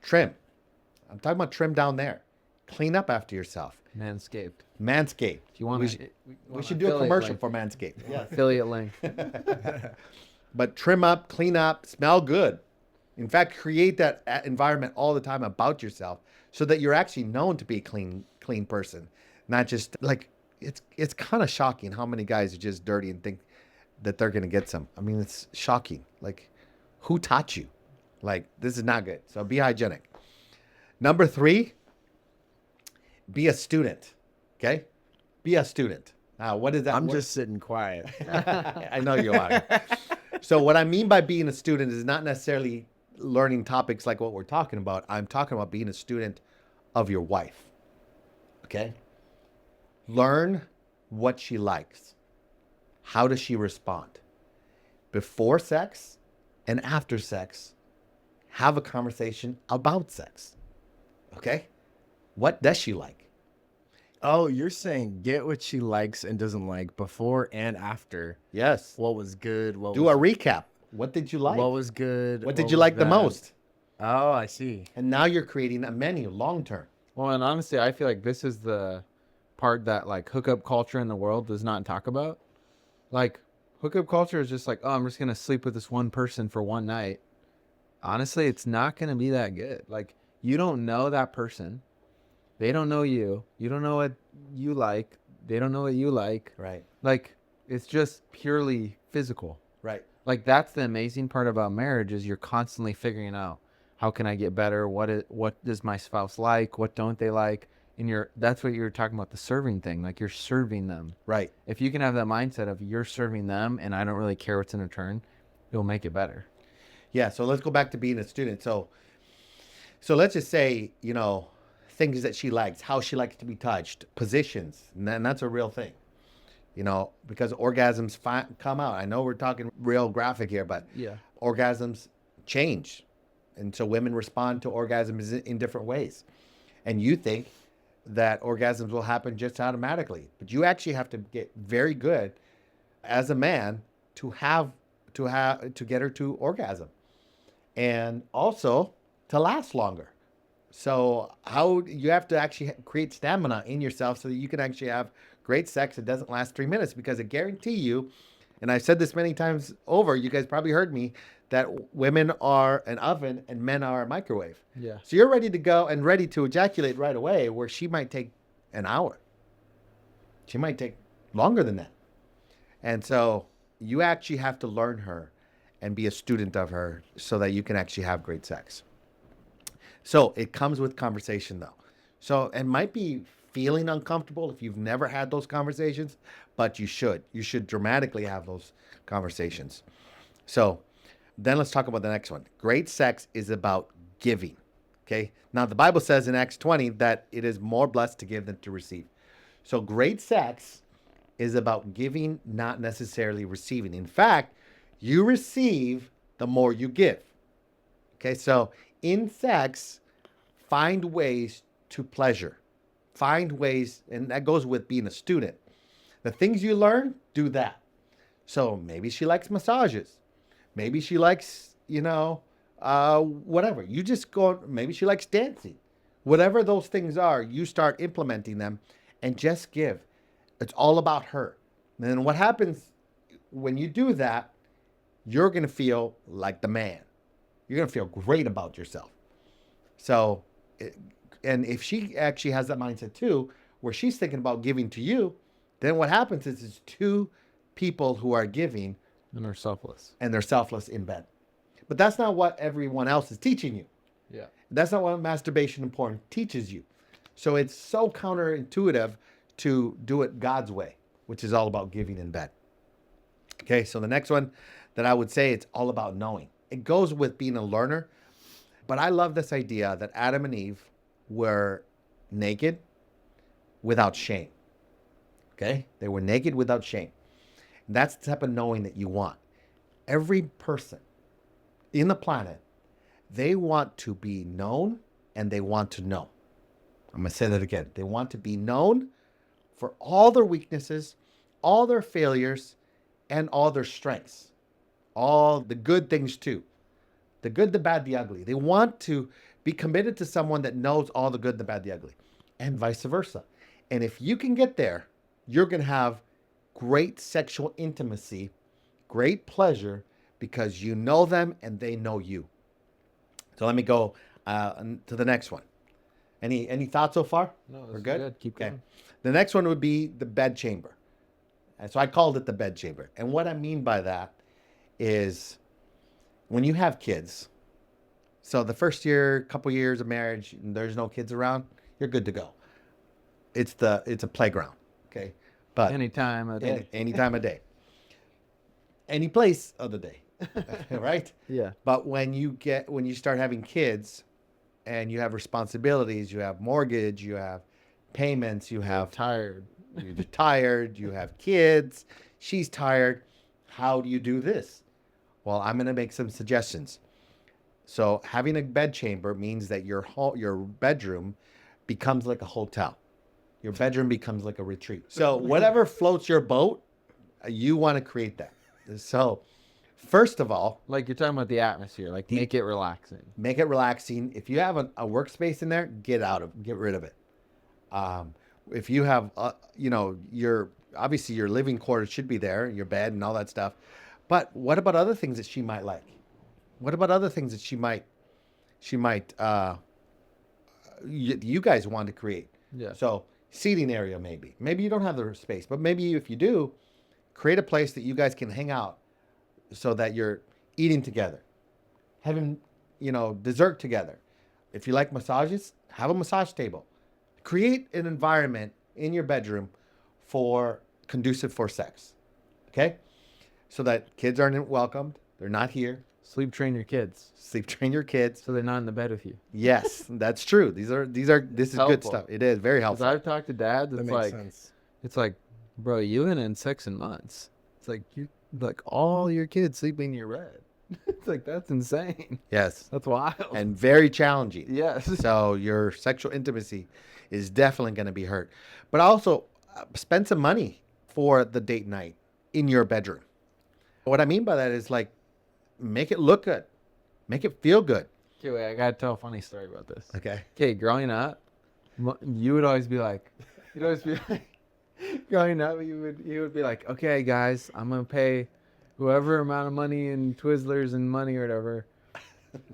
Trim. I'm talking about trim down there. Clean up after yourself. Manscaped. Manscaped. If you want we should do a commercial for Manscaped. Yeah. Affiliate link. But trim up, clean up, smell good. In fact, create that environment all the time about yourself so that you're actually known to be a clean person. Not just like, it's kind of shocking how many guys are just dirty and think that they're going to get some. I mean, it's shocking. Like, who taught you? Like, this is not good. So be hygienic. Number 3, be a student. Okay? Be a student. Now, what is that? I'm just sitting quiet. I know you are. So what I mean by being a student is not necessarily learning topics like what we're talking about. I'm talking about being a student of your wife. Okay? Learn what she likes. How does she respond? Before sex and after sex, have a conversation about sex. Okay? What does she like? Oh, you're saying get what she likes and doesn't like before and after. Yes. What was good? What Do was, a recap. What did you like? What was good? What did what you was like the bad? most? Oh, I see. And now you're creating a menu long term. Well, and honestly, I feel like this is the part that like hookup culture in the world does not talk about. Like hookup culture is just like, oh, I'm just gonna sleep with this one person for one night. Honestly, it's not gonna be that good. Like you don't know that person. They don't know you. You don't know what you like. They don't know what you like. Right. Like it's just purely physical. Right. Like that's the amazing part about marriage is you're constantly figuring out how can I get better? What does my spouse like? What don't they like? And that's what you're talking about, the serving thing. Like you're serving them. Right. If you can have that mindset of you're serving them and I don't really care what's in return, it'll make it better. Yeah. So let's go back to being a student. So let's just say, things that she likes, how she likes to be touched, positions, and that's a real thing. Because orgasms come out. I know we're talking real graphic here, but Yeah. orgasms change. And so women respond to orgasms in different ways. And you think that orgasms will happen just automatically, but you actually have to get very good as a man to get her to orgasm, and also to last longer. So how you have to actually create stamina in yourself so that you can actually have great sex that doesn't last 3 minutes, because I guarantee you, and I've said this many times over, you guys probably heard me, that women are an oven and men are a microwave. Yeah. So you're ready to go and ready to ejaculate right away, where she might take an hour. She might take longer than that. And so you actually have to learn her and be a student of her so that you can actually have great sex. So it comes with conversation though. So it might be feeling uncomfortable if you've never had those conversations, but you should. You should dramatically have those conversations. So then let's talk about the next one. Great sex is about giving. Okay. Now the Bible says in Acts 20 that it is more blessed to give than to receive. So great sex is about giving, not necessarily receiving. In fact, you receive the more you give. Okay. So in sex, find ways to pleasure. Find ways, and that goes with being a student. The things you learn, do that. So maybe she likes massages. Maybe she likes, whatever. You just go, maybe she likes dancing. Whatever those things are, you start implementing them and just give. It's all about her. And then what happens when you do that, you're going to feel like the man. You're going to feel great about yourself. So, and if she actually has that mindset too, where she's thinking about giving to you, then what happens is it's two people who are giving And they're selfless. and they're selfless in bed. But that's not what everyone else is teaching you. Yeah. That's not what masturbation and porn teaches you. So it's so counterintuitive to do it God's way, which is all about giving in bed. Okay, so the next one that I would say, it's all about knowing. It goes with being a learner, but I love this idea that Adam and Eve were naked without shame. Okay, they were naked without shame. And that's the type of knowing that you want. Every person in the planet, they want to be known and they want to know. I'm going to say that again. They want to be known for all their weaknesses, all their failures, and all their strengths. All the good things too. The good, the bad, the ugly. They want to be committed to someone that knows all the good, the bad, the ugly, and vice versa. And if you can get there, you're going to have great sexual intimacy, great pleasure, because you know them and they know you. So let me go to the next one. Any thoughts so far? No, We're good? Keep going. The next one would be the bed chamber. And so I called it the bed chamber. And what I mean by that is when you have kids, So the first year, couple years of marriage, and there's no kids around, you're good to go. It's a playground, okay? But Any time of day. any time of day, any place of the day, right? Yeah. But when you start having kids, and you have responsibilities, you have mortgage, you have payments, you have Tired. you're tired, you have kids, she's tired. How do you do this? Well, I'm going to make some suggestions. So having a bed chamber means that your bedroom becomes like a hotel. Your bedroom becomes like a retreat. So whatever floats your boat, you want to create that. So first of all, Like you're talking about the atmosphere, like make it relaxing. make it relaxing. If you have a workspace in there, get rid of it. If you have, obviously your living quarters should be there, your bed and all that stuff. But what about other things that she might like? What about other things that you guys want to create? Yeah. So seating area, maybe you don't have the space, but maybe if you do, create a place that you guys can hang out so that you're eating together, having, dessert together. If you like massages, have a massage table. Create an environment in your bedroom conducive for sex. Okay? So that kids aren't welcomed. They're not here. Sleep train your kids Sleep train your kids. so they're not in the bed with you. Yes, that's true. This is good helpful. stuff. It is very Because helpful. I've talked to dads, That it's makes like, sense. it's like, bro, you went in 6 months. It's like all your kids sleeping in your bed. It's like, that's insane. Yes. That's wild. And very challenging. yes. So your sexual intimacy is definitely going to be hurt. But also spend some money for the date night in your bedroom. What I mean by that is like, make it look good. Make it feel good. Okay, wait, I gotta tell a funny story about this. Okay. Okay, growing up, you would always be like, growing up, you would be like, okay, guys, I'm gonna pay whoever amount of money in Twizzlers and money or whatever.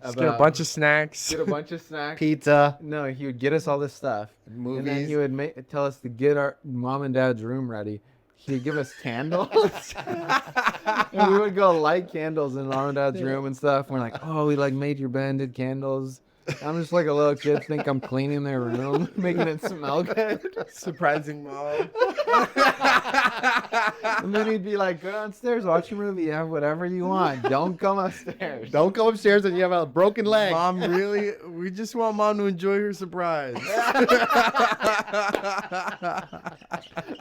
Just get a bunch of snacks. Get a bunch of snacks. Pizza, No, he would get us all this stuff. movies. And then he would tell us to get our mom and dad's room ready. He'd give us candles. And we would go light candles in mom and dad's room and stuff. We're like, oh, we like made your band did candles. I'm just like a little kid, think I'm cleaning their room, making it smell good. Surprising mom. And then he'd be like, go downstairs, watch your movie, have whatever you want. Don't come upstairs. Don't go upstairs and you have a broken leg. Mom, really? We just want mom to enjoy her surprise.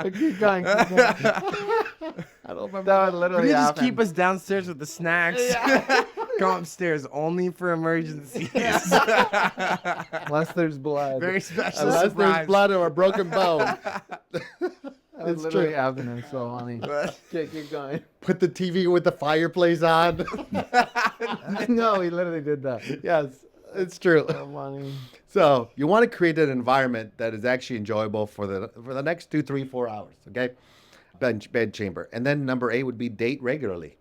Keep going. I don't remember. That would literally Can you just happen. keep us downstairs with the snacks? Come upstairs only for emergencies. Unless there's blood. Very special Unless surprise. there's blood or a broken bone. That would It's literally true. happen. It's so funny. Okay, keep going. Put the TV with the fireplace on. No, he literally did that. Yes, it's true. So funny. So you want to create an environment that is actually enjoyable for the next 2, 3, 4 hours. Okay, bed chamber, and then number 8 would be date regularly.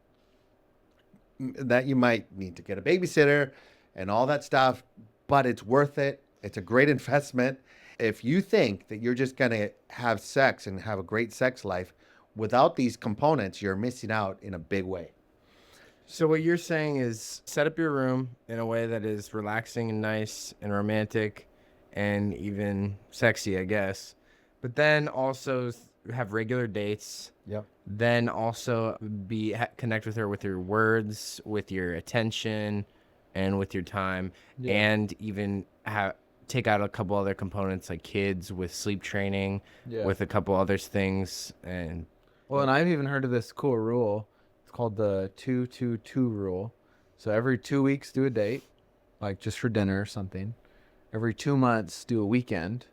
That you might need to get a babysitter and all that stuff, but it's worth it. It's a great investment. If you think that you're just gonna have sex and have a great sex life without these components, you're missing out in a big way. So what you're saying is set up your room in a way that is relaxing and nice and romantic and even sexy, I guess. But then also have regular dates. Yep. Then also connect with her with your words, with your attention, and with your time, and even take out a couple other components like kids with sleep training, with a couple other things. And Well, and I've even heard of this cool rule. It's called the 2-2-2 rule. So every 2 weeks, do a date, like just for dinner or something. Every 2 months, do a weekend,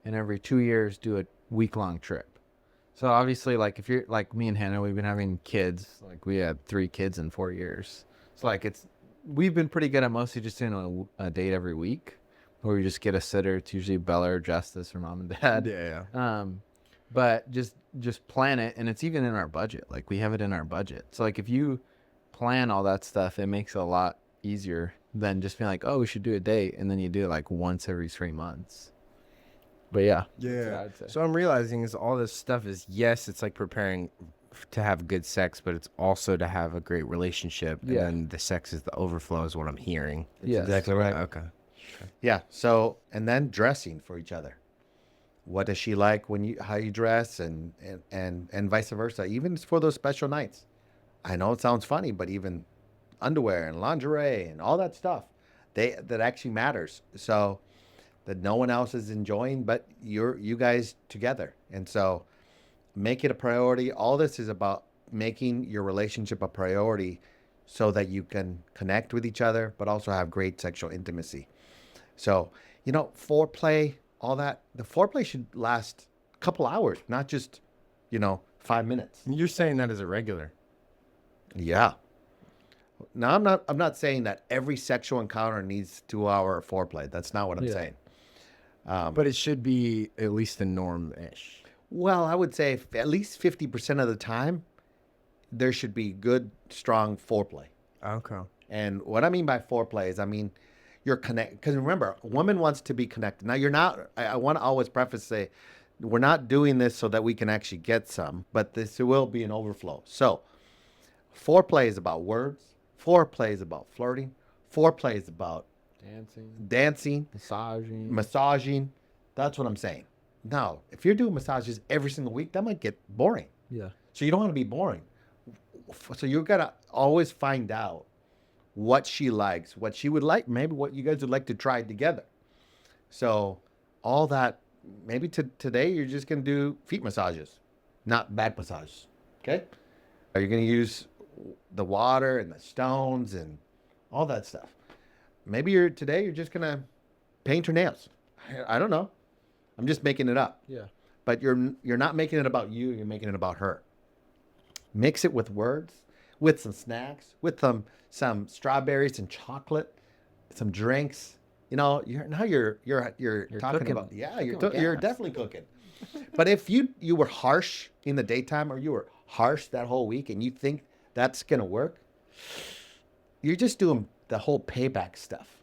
and every 2 years, do a week-long trip. So obviously, like if you're like me and Hannah, we've been having kids. Like we had 3 kids in 4 years. So like we've been pretty good at mostly just doing a date every week, where we just get a sitter. It's usually Bella or Justice or mom and dad. yeah. But just plan it, and it's even in our budget. Like we have it in our budget. So like if you plan all that stuff, it makes it a lot easier than just being like, oh, we should do a date, and then you do it like once every 3 months. But yeah. That's what I'd say. So I'm realizing is all this stuff is, yes, it's like preparing to have good sex, but it's also to have a great relationship. Yeah. And then the sex is the overflow is what I'm hearing. Yes. Exactly right. Okay. Yeah. So, and then dressing for each other. What does she like how you dress, and vice versa. Even for those special nights. I know it sounds funny, but even underwear and lingerie and all that stuff, that actually matters. So that no one else is enjoying, but you guys together. And so make it a priority. All this is about making your relationship a priority so that you can connect with each other, but also have great sexual intimacy. So, foreplay, all that, the foreplay should last a couple hours, not just, 5 minutes. You're saying that as a regular. Yeah. Now, I'm not saying that every sexual encounter needs 2-hour foreplay. That's not what I'm saying. But it should be at least the norm-ish. Well, I would say at least 50% of the time, there should be good, strong foreplay. Okay. And what I mean by foreplay is, you're connected. Because remember, a woman wants to be connected. Now, you're not, I want to always preface say, we're not doing this so that we can actually get some, but this will be an overflow. So, foreplay is about words. Foreplay is about flirting. Foreplay is about dancing, massaging. That's what I'm saying. Now, if you're doing massages every single week, that might get boring. Yeah. So you don't want to be boring. So you got to always find out what she likes, what she would like, maybe what you guys would like to try together. So all that, maybe today you're just going to do feet massages, not back massages. Okay? Are you going to use the water and the stones and all that stuff? Maybe today you're just going to paint her nails. I don't know. I'm just making it up. Yeah. But you're not making it about you. You're making it about her. Mix it with words, with some snacks, with some strawberries and chocolate, some drinks. You're talking cooking. about you're definitely cooking. But if you were harsh in the daytime, or you were harsh that whole week, and you think that's gonna work, you're just doing the whole payback stuff,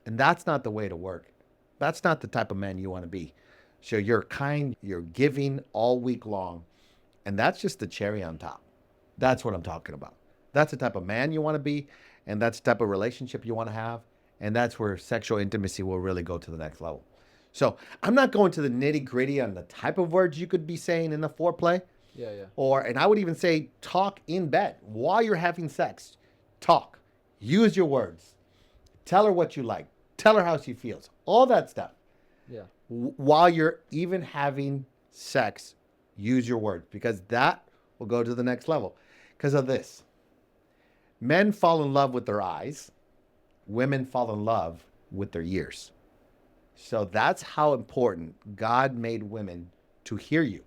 and that's not the way to work. That's not the type of man you want to be. So you're kind, you're giving all week long, and that's just the cherry on top. That's what I'm talking about. That's the type of man you want to be, and that's the type of relationship you want to have, and that's where sexual intimacy will really go to the next level. So I'm not going to the nitty gritty on the type of words you could be saying in the foreplay. Yeah. And I would even say talk in bed while you're having sex. Talk. Use your words. Tell her what you like. Tell her how she feels. All that stuff. Yeah. While you're even having sex, use your words, because that will go to the next level. Because of this. Men fall in love with their eyes. Women fall in love with their ears. So that's how important God made women to hear you.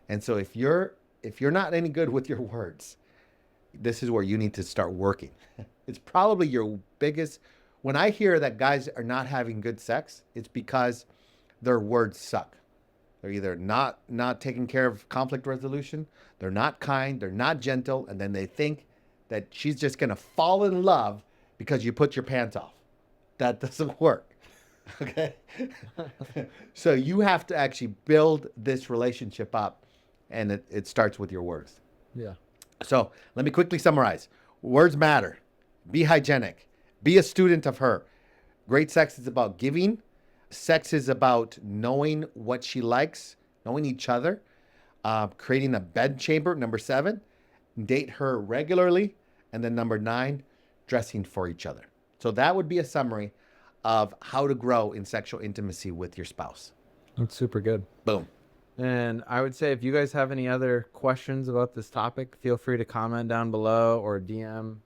And so if you're not any good with your words, this is where you need to start working. It's probably your biggest. When I hear that guys are not having good sex, it's because their words suck. They're either not taking care of conflict resolution, they're not kind, they're not gentle, and then they think that she's just going to fall in love because you put your pants off. That doesn't work. Okay? So you have to actually build this relationship up, and it starts with your words. Yeah. So let me quickly summarize. Words matter. Be hygienic. Be a student of her. Great sex is about giving. Sex is about knowing what she likes, knowing each other, creating a bed chamber, number 7. Date her regularly. And then number 9, dressing for each other. So that would be a summary of how to grow in sexual intimacy with your spouse. That's super good. Boom. And I would say if you guys have any other questions about this topic, feel free to comment down below or DM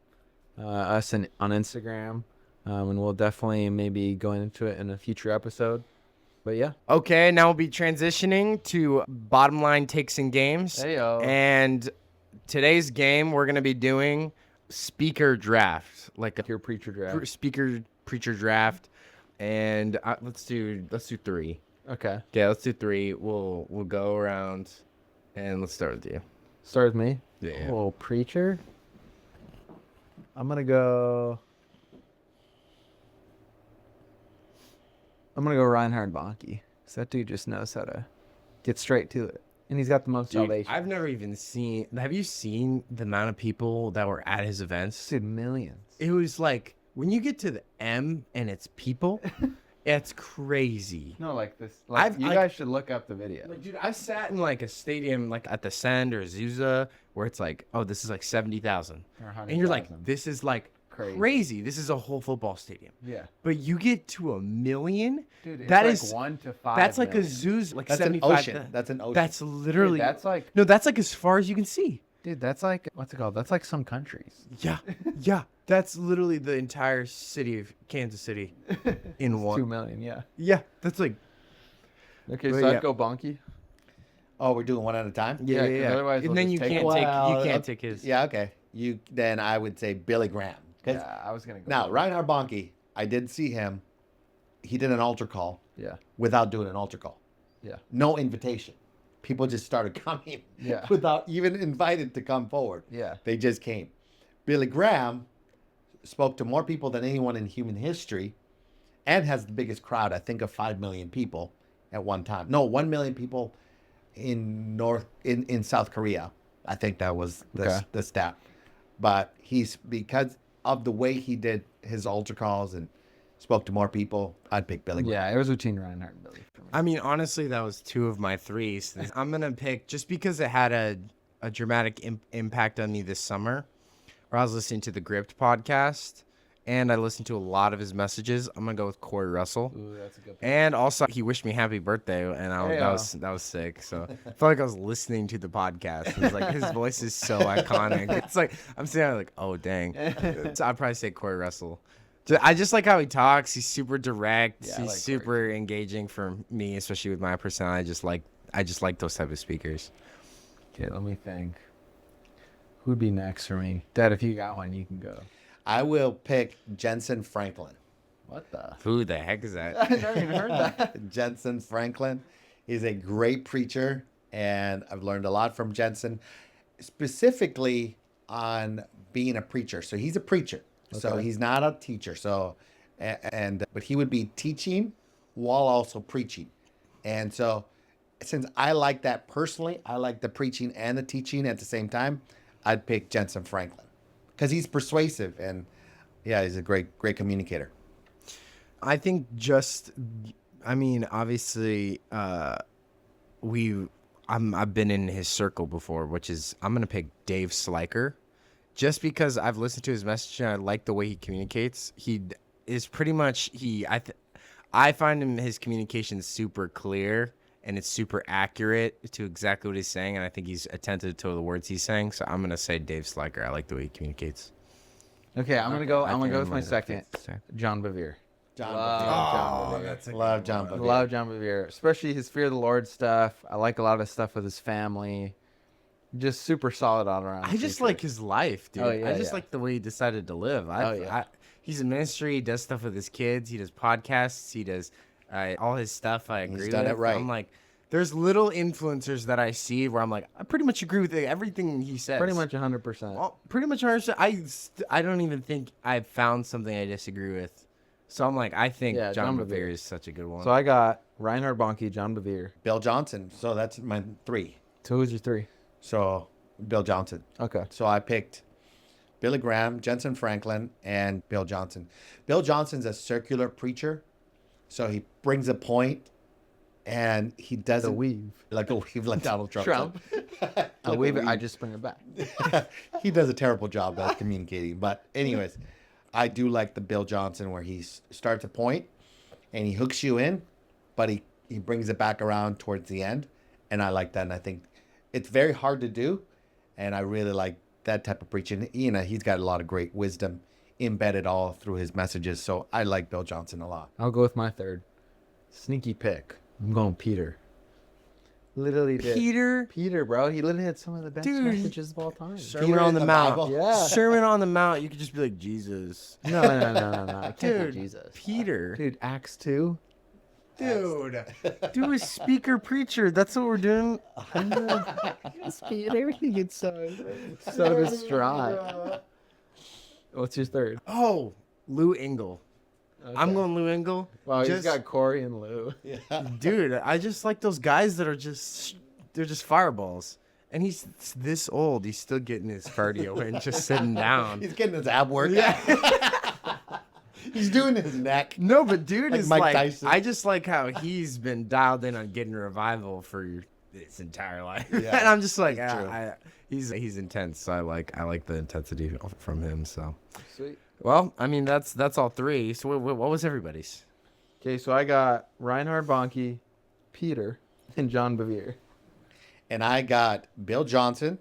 us on Instagram. And we'll definitely maybe go into it in a future episode. But yeah. Okay, now we'll be transitioning to bottom line takes and games. Heyo. And today's game, we're going to be doing speaker draft, like Your preacher draft. speaker preacher draft. And let's do 3. Okay. Okay, let's do 3. We'll go around, and let's start with you. Start with me. Yeah. Oh, preacher. I'm gonna go Reinhard Bonnke. 'Cause that dude just knows how to get straight to it. and he's got the most Dude, salvation. I've never even seen. Have you seen the amount of people that were at his events? Dude, millions. It was like when you get to the M and it's people, it's crazy. No, like this. Like, you guys should look up the video. Like, dude, I sat in like a stadium, like at the Send or Azusa, where it's like, oh, this is like 70,000, and you're like, this is like crazy. This is a whole football stadium. Yeah. But you get to 1 million. Dude, that like is 1 to 5. That's like million. a zoo's like That's an 75. ocean. That's an ocean. That's literally. Dude, that's like. No, that's like as far as you can see. Dude, that's like what's it called? That's like some countries. Yeah, yeah. That's literally the entire city of Kansas City in one. 2 million. Yeah. Yeah, that's like. Okay, But so yeah. I'd go Bonky. Oh, we're doing one at a time? Yeah, Yeah, 'cause otherwise and we'll then just you take can't it. take Well, you can't take his. Yeah, okay. Then I would say Billy Graham. 'Cause Yeah, I was gonna go. now, Reinhard Bonnke, I did see him. He did an altar call Yeah. without doing an altar call. Yeah. No invitation. People just started coming Yeah. without even invited to come forward. Yeah. They just came. Billy Graham spoke to more people than anyone in human history and has the biggest crowd, I think, of 5 million people at one time. No, 1 million people in South Korea. I think that was the stat. But he's, because of the way he did his altar calls and spoke to more people, I'd pick Billy Graham. Yeah, it was between Reinhardt and Billy. For me. I mean, honestly, that was 2 of my 3s. I'm gonna pick just because it had a dramatic impact on me this summer. Where I was listening to the Gripped podcast, and I listened to a lot of his messages. I'm gonna go with Corey Russell. Ooh, that's a good pick. And also, he wished me happy birthday, and that was sick. So I felt like I was listening to the podcast. It was like his voice is so iconic. It's like I'm sitting there like, oh dang. So I'd probably say Corey Russell. I just like how he talks. He's super direct. Yeah, I He's like super engaging for me, especially with my personality. I just like those type of speakers. Okay, let me think. Who'd be next for me? Dad, if you got one, you can go. I will pick Jensen Franklin. What the? Who the heck is that? I never even heard that. Jensen Franklin. He's a great preacher, and I've learned a lot from Jensen, specifically on being a preacher. So he's a preacher, so he's not a teacher. So, but he would be teaching while also preaching, and so since I like that personally, I like the preaching and the teaching at the same time. I'd pick Jensen Franklin because he's persuasive and yeah, he's a great communicator. I think obviously, I've been in his circle before, which is I'm gonna pick Dave Sliker, just because I've listened to his message and I like the way he communicates. He is pretty much I find his communication super clear and it's super accurate to exactly what he's saying, and I think he's attentive to the words he's saying. So I'm gonna say Dave Sliker. I like the way he communicates. Okay, I'm gonna go with my gonna second. John Bevere. Love John Bevere. Love John Bevere, especially his Fear of the Lord stuff. I like a lot of stuff with his family. Just super solid all around. I just like his life, dude. Oh, yeah, I just like the way he decided to live. He's in ministry. He does stuff with his kids. He does podcasts. He does all his stuff. I agree. He's done with. it right. I'm like, there's little influencers that I see where I'm like, I pretty much agree with everything he says. pretty much 100%. Well, pretty much 100%. I don't even think I've found something I disagree with. So I'm like, I think John Bevere is such a good one. So I got Reinhard Bonnke, John Bevere. Bill Johnson. So that's my 3. So who's your 3? So Bill Johnson. Okay. So I picked Billy Graham, Jensen Franklin, and Bill Johnson. Bill Johnson's a circular preacher. So he brings a point and he doesn't weave. Like a weave like Donald Trump. I weave it, I just bring it back. He does a terrible job at communicating. But anyways, I do like the Bill Johnson where he starts a point and he hooks you in, but he brings it back around towards the end. And I like that. And I think it's very hard to do. And I really like that type of preaching. You know, he's got a lot of great wisdom embedded all through his messages. So I like Bill Johnson a lot. I'll go with my 3rd. Sneaky pick. I'm going Peter. Literally did. Peter, bro. He literally had some of the best messages of all time. Sermon on the Mount. Bible. Yeah. Sermon on the Mount. You could just be like, Jesus. No. I can't Dude, be Jesus. Peter. Dude, Acts 2. Dude. Do a speaker preacher. That's what we're doing. Peter, he gets so distraught. What's your 3rd? Oh, Lou Engle. Okay. I'm going Lou Engle. Wow, he's got Corey and Lou. Dude, I just like those guys that are just they're just fireballs. And he's this old. He's still getting his cardio in, just sitting down. He's getting his ab work. Yeah. He's doing his neck. No, but dude Like is Mike like, Tyson. I just like how he's been dialed in on getting revival for his entire life. Yeah, and I'm just like, it's true. he's intense. So I like the intensity from him. So Sweet. well, I mean that's all three. So what was everybody's? Okay, so I got Reinhard Bonnke, Peter, and John Bevere. And I got Bill Johnson,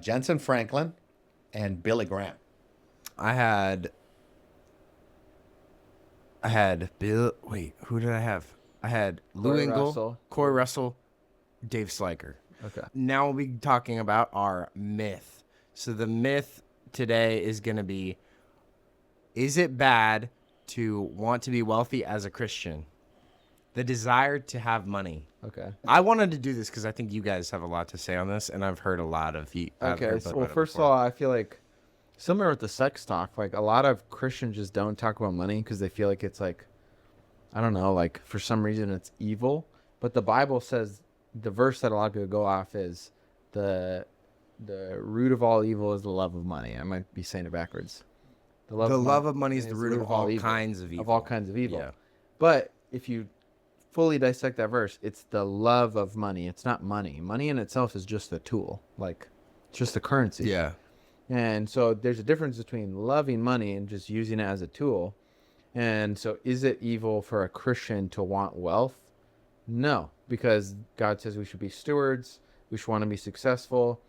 Jensen Franklin, and Billy Graham. I had Bill. Wait, who did I have? I had Lou Corey Engle, Russell. Corey Russell, Dave Slyker. Okay. Now we'll be talking about our myth. So the myth today is going to be, is it bad to want to be wealthy as a Christian? The desire to have money. Okay. I wanted to do this because I think you guys have a lot to say on this, and I've heard a lot of you. Okay. Well, first of all, I feel like similar with the sex talk, like a lot of Christians just don't talk about money because they feel like it's like, I don't know, like for some reason it's evil. But the Bible says the verse that a lot of people go off is the root of all evil is the love of money. I might be saying it backwards. The love of money is the root of all kinds of evil. Of all kinds of evil. Yeah. But if you fully dissect that verse, it's the love of money. It's not money. Money in itself is just a tool. Like, it's just a currency. Yeah. And so there's a difference between loving money and just using it as a tool. And so is it evil for a Christian to want wealth? No, because God says we should be stewards. We should want to be successful.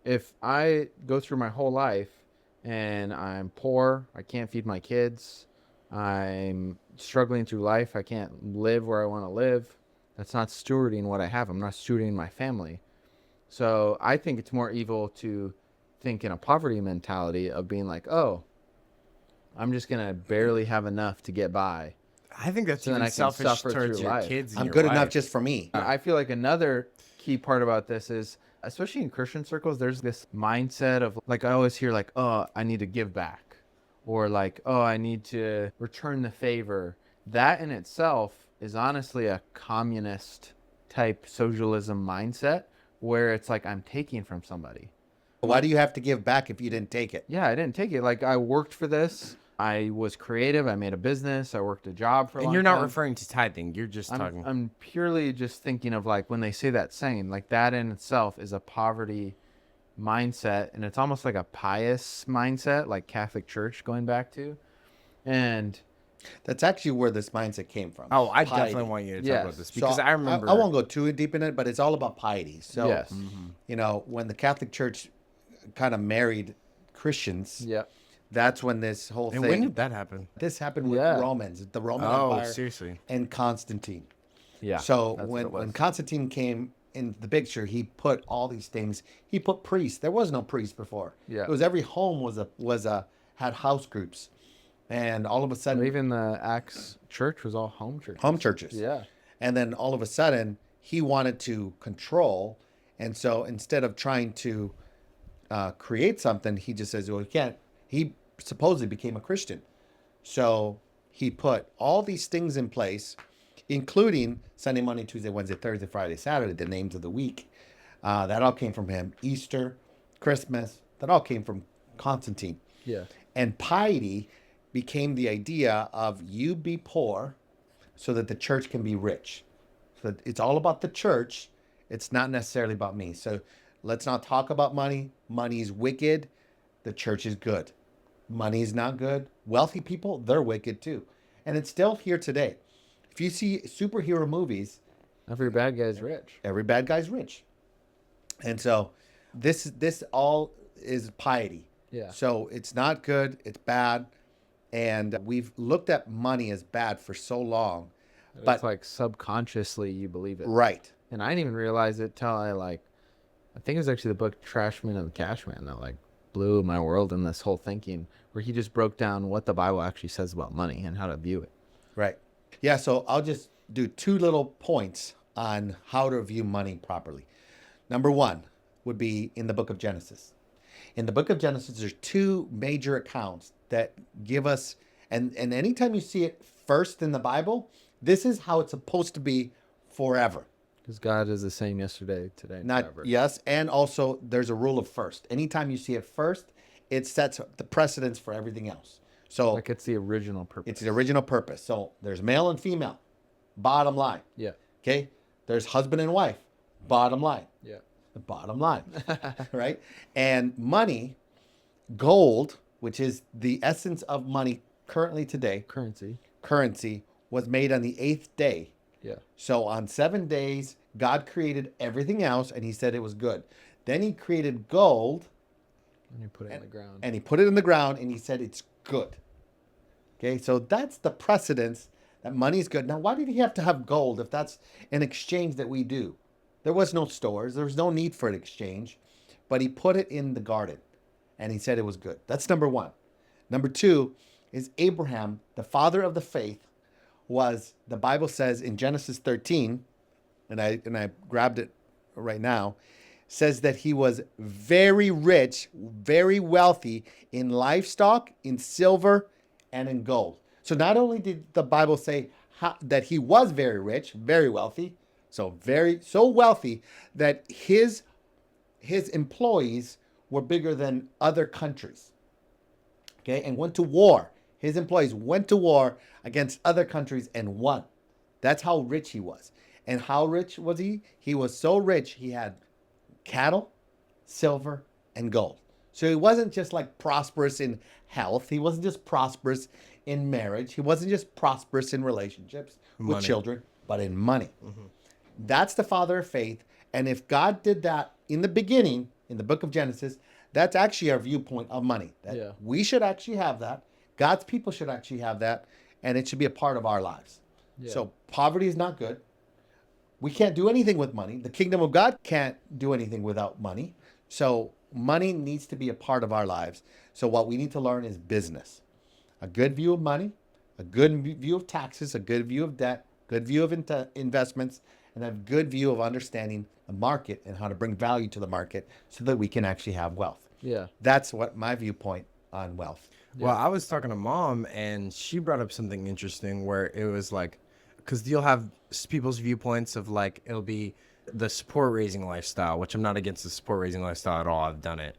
If I go through my whole life and I'm poor, I can't feed my kids, I'm struggling through life, I can't live where I want to live, that's not stewarding what I have. I'm not stewarding my family. So I think it's more evil to think in a poverty mentality of being like, oh, I'm just going to barely have enough to get by. I think that's So then even I can selfish suffer towards through your life. kids. And I'm your good wife. enough just for me. I feel like another key part about this is, especially in Christian circles, there's this mindset of like, I always hear like, oh, I need to give back, or like, oh, I need to return the favor. That in itself is honestly a communist type socialism mindset where it's like, I'm taking from somebody. Why do you have to give back if you didn't take it? Yeah, I didn't take it. Like, I worked for this. I was creative. I made a business. I worked a job for a long And you're not time. referring to tithing. You're just talking. I'm purely just thinking of like when they say that saying, like that in itself is a poverty mindset. And it's almost like a pious mindset, like Catholic Church going back to. And That's actually where this mindset came from. Oh, I Piety. definitely want you to talk Yes. about this So because I remember. I won't go too deep in it, but it's all about piety. So, yes. you know, when the Catholic Church kind of married Christians, Yeah. that's when this whole And thing. when did that happen? This happened with Yeah. Romans, the Roman Oh, Empire, seriously. and Constantine. Yeah. So that's when what it was. Constantine came in the picture, he put all these things. He put priests. There was no priest before. Yeah. It was every home had house groups, and all of a sudden, Even the Acts church was all home church. home churches. Yeah. And then all of a sudden, he wanted to control, and so instead of trying to create something, he just says, "Well, you can't." He supposedly became a Christian, so he put all these things in place, including Sunday, Monday, Tuesday, Wednesday, Thursday, Friday, Saturday, the names of the week. That all came from him. Easter, Christmas, that all came from Constantine. Yeah. And piety became the idea of you be poor so that the church can be rich. So it's all about the church. It's not necessarily about me. So let's not talk about money. Money is wicked. The church is good. Money is not good. Wealthy people, they're wicked too. And it's still here today. If you see superhero movies, Every bad guy's rich. every bad guy's rich. And so this all is piety. Yeah. So it's not good, it's bad. And we've looked at money as bad for so long. But It's like subconsciously you believe it. right. And I didn't even realize it till I think it was actually the book Trashman and the Cashman that like blew my world in this whole thinking where he just broke down what the Bible actually says about money and how to view it. Right. Yeah, so I'll just do two little points on how to view money properly. Number one would be in the book of Genesis. In the book of Genesis, there's two major accounts that give us, and anytime you see it first in the Bible, this is how it's supposed to be forever. Because God is the same yesterday, today, and Not forever. yes, and also there's a rule of first. Anytime you see it first, it sets the precedence for everything else. So Like it's the original purpose. it's the original purpose. So there's male and female, bottom line. Yeah. Okay. There's husband and wife, bottom line. Yeah. The bottom line, right? And money, gold, which is the essence of money currently today, currency was made on the 8th day. Yeah. So on 7 days, God created everything else, and he said it was good. Then he created gold. And you put it in the ground. And he put it in the ground, and he said it's good. Okay, so that's the precedence that money is good. Now, why did he have to have gold if that's an exchange that we do? There was no stores. There was no need for an exchange. But he put it in the garden, and he said it was good. That's number one. Number two is Abraham, the father of the faith, was, the Bible says in Genesis 13, and I grabbed it right now, says that he was very rich, very wealthy in livestock, in silver, and in gold. So not only did the Bible say that he was very rich, very wealthy, so wealthy that his employees were bigger than other countries. Okay, and went to war. His employees went to war against other countries and won. That's how rich he was. And how rich was he? He was so rich, he had cattle, silver, and gold. So he wasn't just like prosperous in health. He wasn't just prosperous in marriage. He wasn't just prosperous in relationships with children, but in money. That's the father of faith. And if God did that in the beginning, in the book of Genesis, that's actually our viewpoint of money. That we should actually have that. God's people should actually have that. And it should be a part of our lives. Yeah. So poverty is not good. We can't do anything with money. The kingdom of God can't do anything without money. So money needs to be a part of our lives. So what we need to learn is business. A good view of money, a good view of taxes, a good view of debt, good view of investments, and a good view of understanding the market and how to bring value to the market so that we can actually have wealth. Yeah. That's what my viewpoint on wealth. Well, I was talking to Mom, and she brought up something interesting where it was like, because you'll have people's viewpoints of like, it'll be the support raising lifestyle, which I'm not against the support raising lifestyle at all. I've done it.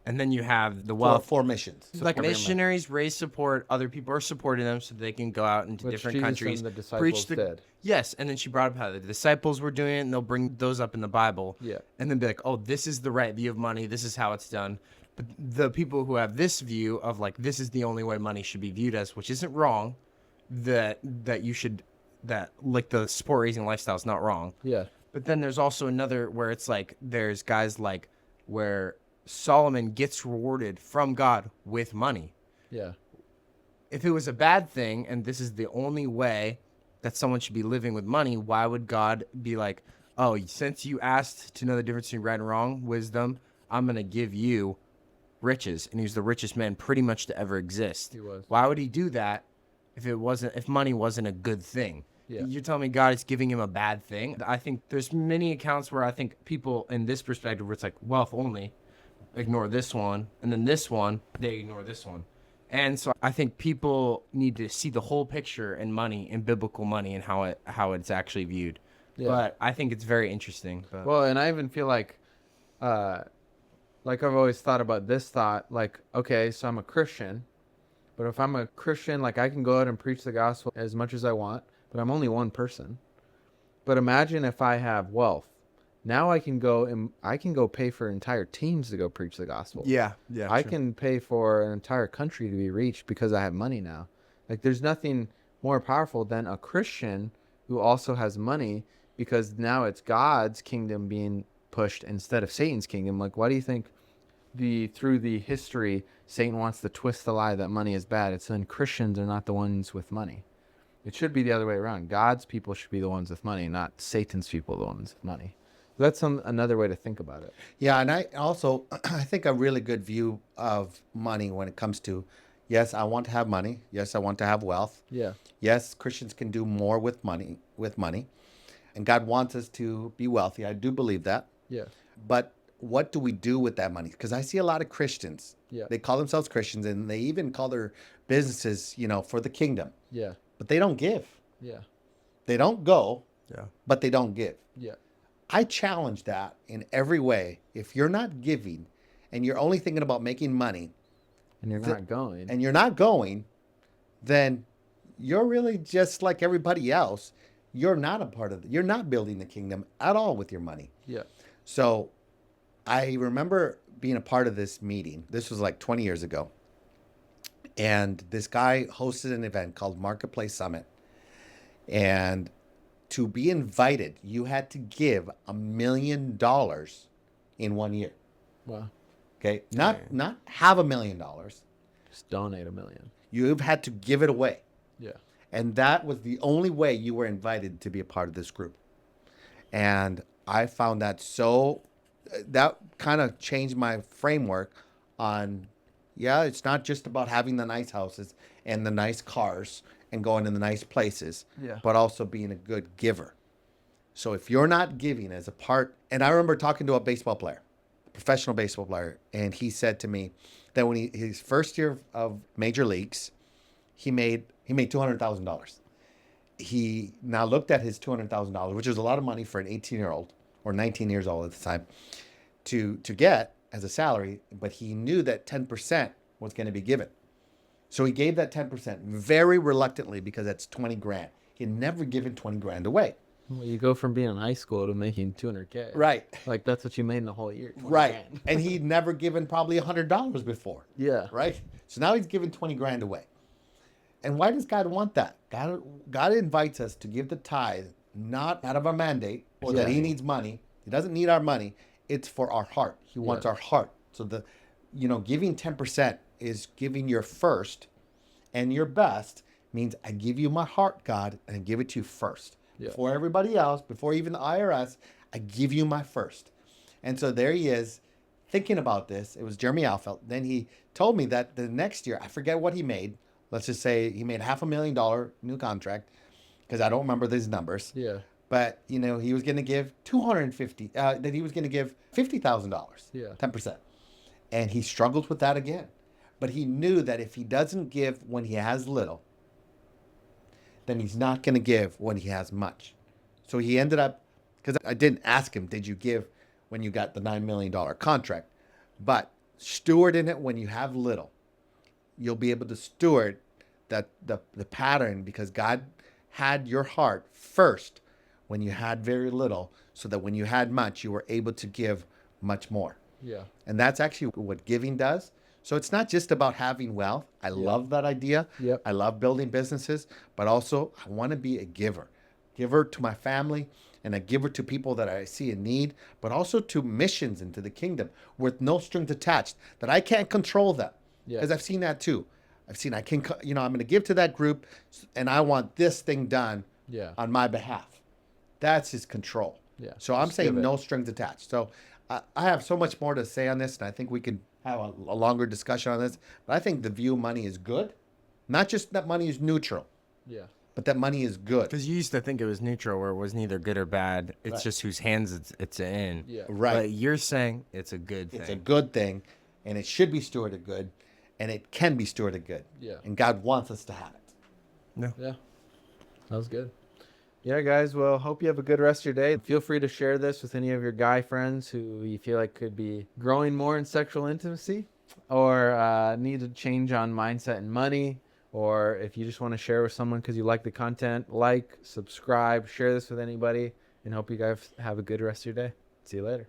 And then you have the wealth. For missions. Like missionaries raise support. Other people are supporting them so they can go out into different countries. And the disciples did. Yes. And then she brought up how the disciples were doing it, and they'll bring those up in the Bible. Yeah. And then be like, oh, this is the right view of money. This is how it's done. But the people who have this view of like, this is the only way money should be viewed as, which isn't wrong, that you should, that like the support raising lifestyle is not wrong. Yeah. But then there's also another where it's like, there's guys like where Solomon gets rewarded from God with money. Yeah. If it was a bad thing and this is the only way that someone should be living with money, why would God be like, oh, since you asked to know the difference between right and wrong, wisdom, I'm going to give you riches? And he was the richest man pretty much to ever exist. He was. Why would he do that if money wasn't a good thing? Yeah. You're telling me God is giving him a bad thing? I think there's many accounts where I think people in this perspective where it's like wealth only, ignore this one, and then this one, they ignore this one. And so I think people need to see the whole picture in money, in biblical money, and how it's actually viewed. Yeah. But I think it's very interesting. But. Well, and I even feel like I've always thought about this thought, like, okay, so I'm a Christian, but if I'm a Christian, like I can go out and preach the gospel as much as I want, but I'm only one person. But imagine if I have wealth. Now I can go pay for entire teams to go preach the gospel. Yeah. I can pay for an entire country to be reached because I have money now. Like there's nothing more powerful than a Christian who also has money, because now it's God's kingdom being pushed instead of Satan's kingdom. Like, why do you think through the history Satan wants to twist the lie that money is bad? It's then Christians are not the ones with money. It should be the other way around. God's people should be the ones with money, not Satan's people the ones with money. That's another way to think about it. Yeah, and I think a really good view of money when it comes to, yes, I want to have money. Yes, I want to have wealth. Yeah. Yes, Christians can do more with money. And God wants us to be wealthy. I do believe that. Yeah. But what do we do with that money? Because I see a lot of Christians. Yeah. They call themselves Christians, and they even call their businesses, for the kingdom. Yeah. But they don't give. Yeah. They don't go. Yeah. But they don't give. Yeah. I challenge that in every way. If you're not giving and you're only thinking about making money And you're not going. and you're not going, then you're really just like everybody else. You're not a part of it. You're not building the kingdom at all with your money. Yeah. So I remember being a part of this meeting. This was like 20 years ago. And this guy hosted an event called Marketplace Summit. And to be invited, you had to give $1 million in 1 year. Wow. Okay. Not $500,000. Just donate $1 million. You've had to give it away. Yeah. And that was the only way you were invited to be a part of this group. And I found that that kind of changed my framework on, it's not just about having the nice houses and the nice cars and going in the nice places, but also being a good giver. So if you're not giving as a part, and I remember talking to a baseball player, a professional baseball player, and he said to me that when his first year of major leagues, he made $200,000. He now looked at his $200,000, which is a lot of money for an 18-year-old or 19 years old at the time to get as a salary, but he knew that 10% was going to be given. So he gave that 10% very reluctantly because that's 20 grand. He had never given 20 grand away. Well, you go from being in high school to making $200K. Right. Like that's what you made in the whole year. 20 Right. grand. And he'd never given probably $100 before. Yeah. Right. So now he's giving 20 grand away. And why does God want that? God invites us to give the tithe, not out of a mandate or that he needs money. He doesn't need our money. It's for our heart. He wants our heart. So giving 10% is giving your first and your best means I give you my heart, God, and I give it to you first. Yeah. Before everybody else, before even the IRS, I give you my first. And so there he is thinking about this. It was Jeremy Alfeld. Then he told me that the next year, I forget what he made. Let's just say he made $500,000 new contract because I don't remember these numbers. Yeah. But, he was going to give $250,000, that he was going to give $50,000. Yeah. 10%. And he struggled with that again. But he knew that if he doesn't give when he has little, then he's not going to give when he has much. So he ended up, because I didn't ask him, did you give when you got the $9 million contract? But stewarding it when you have little. You'll be able to steward the pattern because God had your heart first when you had very little so that when you had much, you were able to give much more. Yeah. And that's actually what giving does. So it's not just about having wealth. I love that idea. Yep. I love building businesses, but also I want to be a giver. Giver to my family and a giver to people that I see in need, but also to missions into the kingdom with no strings attached, that I can't control them. Because I've seen that too. I'm going to give to that group and I want this thing done on my behalf. That's his control. Yeah. So I'm saying no strings attached. So I have so much more to say on this, and I think we could have a longer discussion on this. But I think the view money is good. Not just that money is neutral. Yeah. But that money is good. Because you used to think it was neutral, where it was neither good or bad. It's Right. just whose hands it's in. Yeah. Right. But you're saying it's a good thing. It's a good thing, and it should be stewarded good, and it can be stewarded good. Yeah. And God wants us to have it. Yeah. That was good. Yeah, guys. Well, hope you have a good rest of your day. Feel free to share this with any of your guy friends who you feel like could be growing more in sexual intimacy or need to change on mindset and money. Or if you just want to share with someone because you like the content, subscribe, share this with anybody, and hope you guys have a good rest of your day. See you later.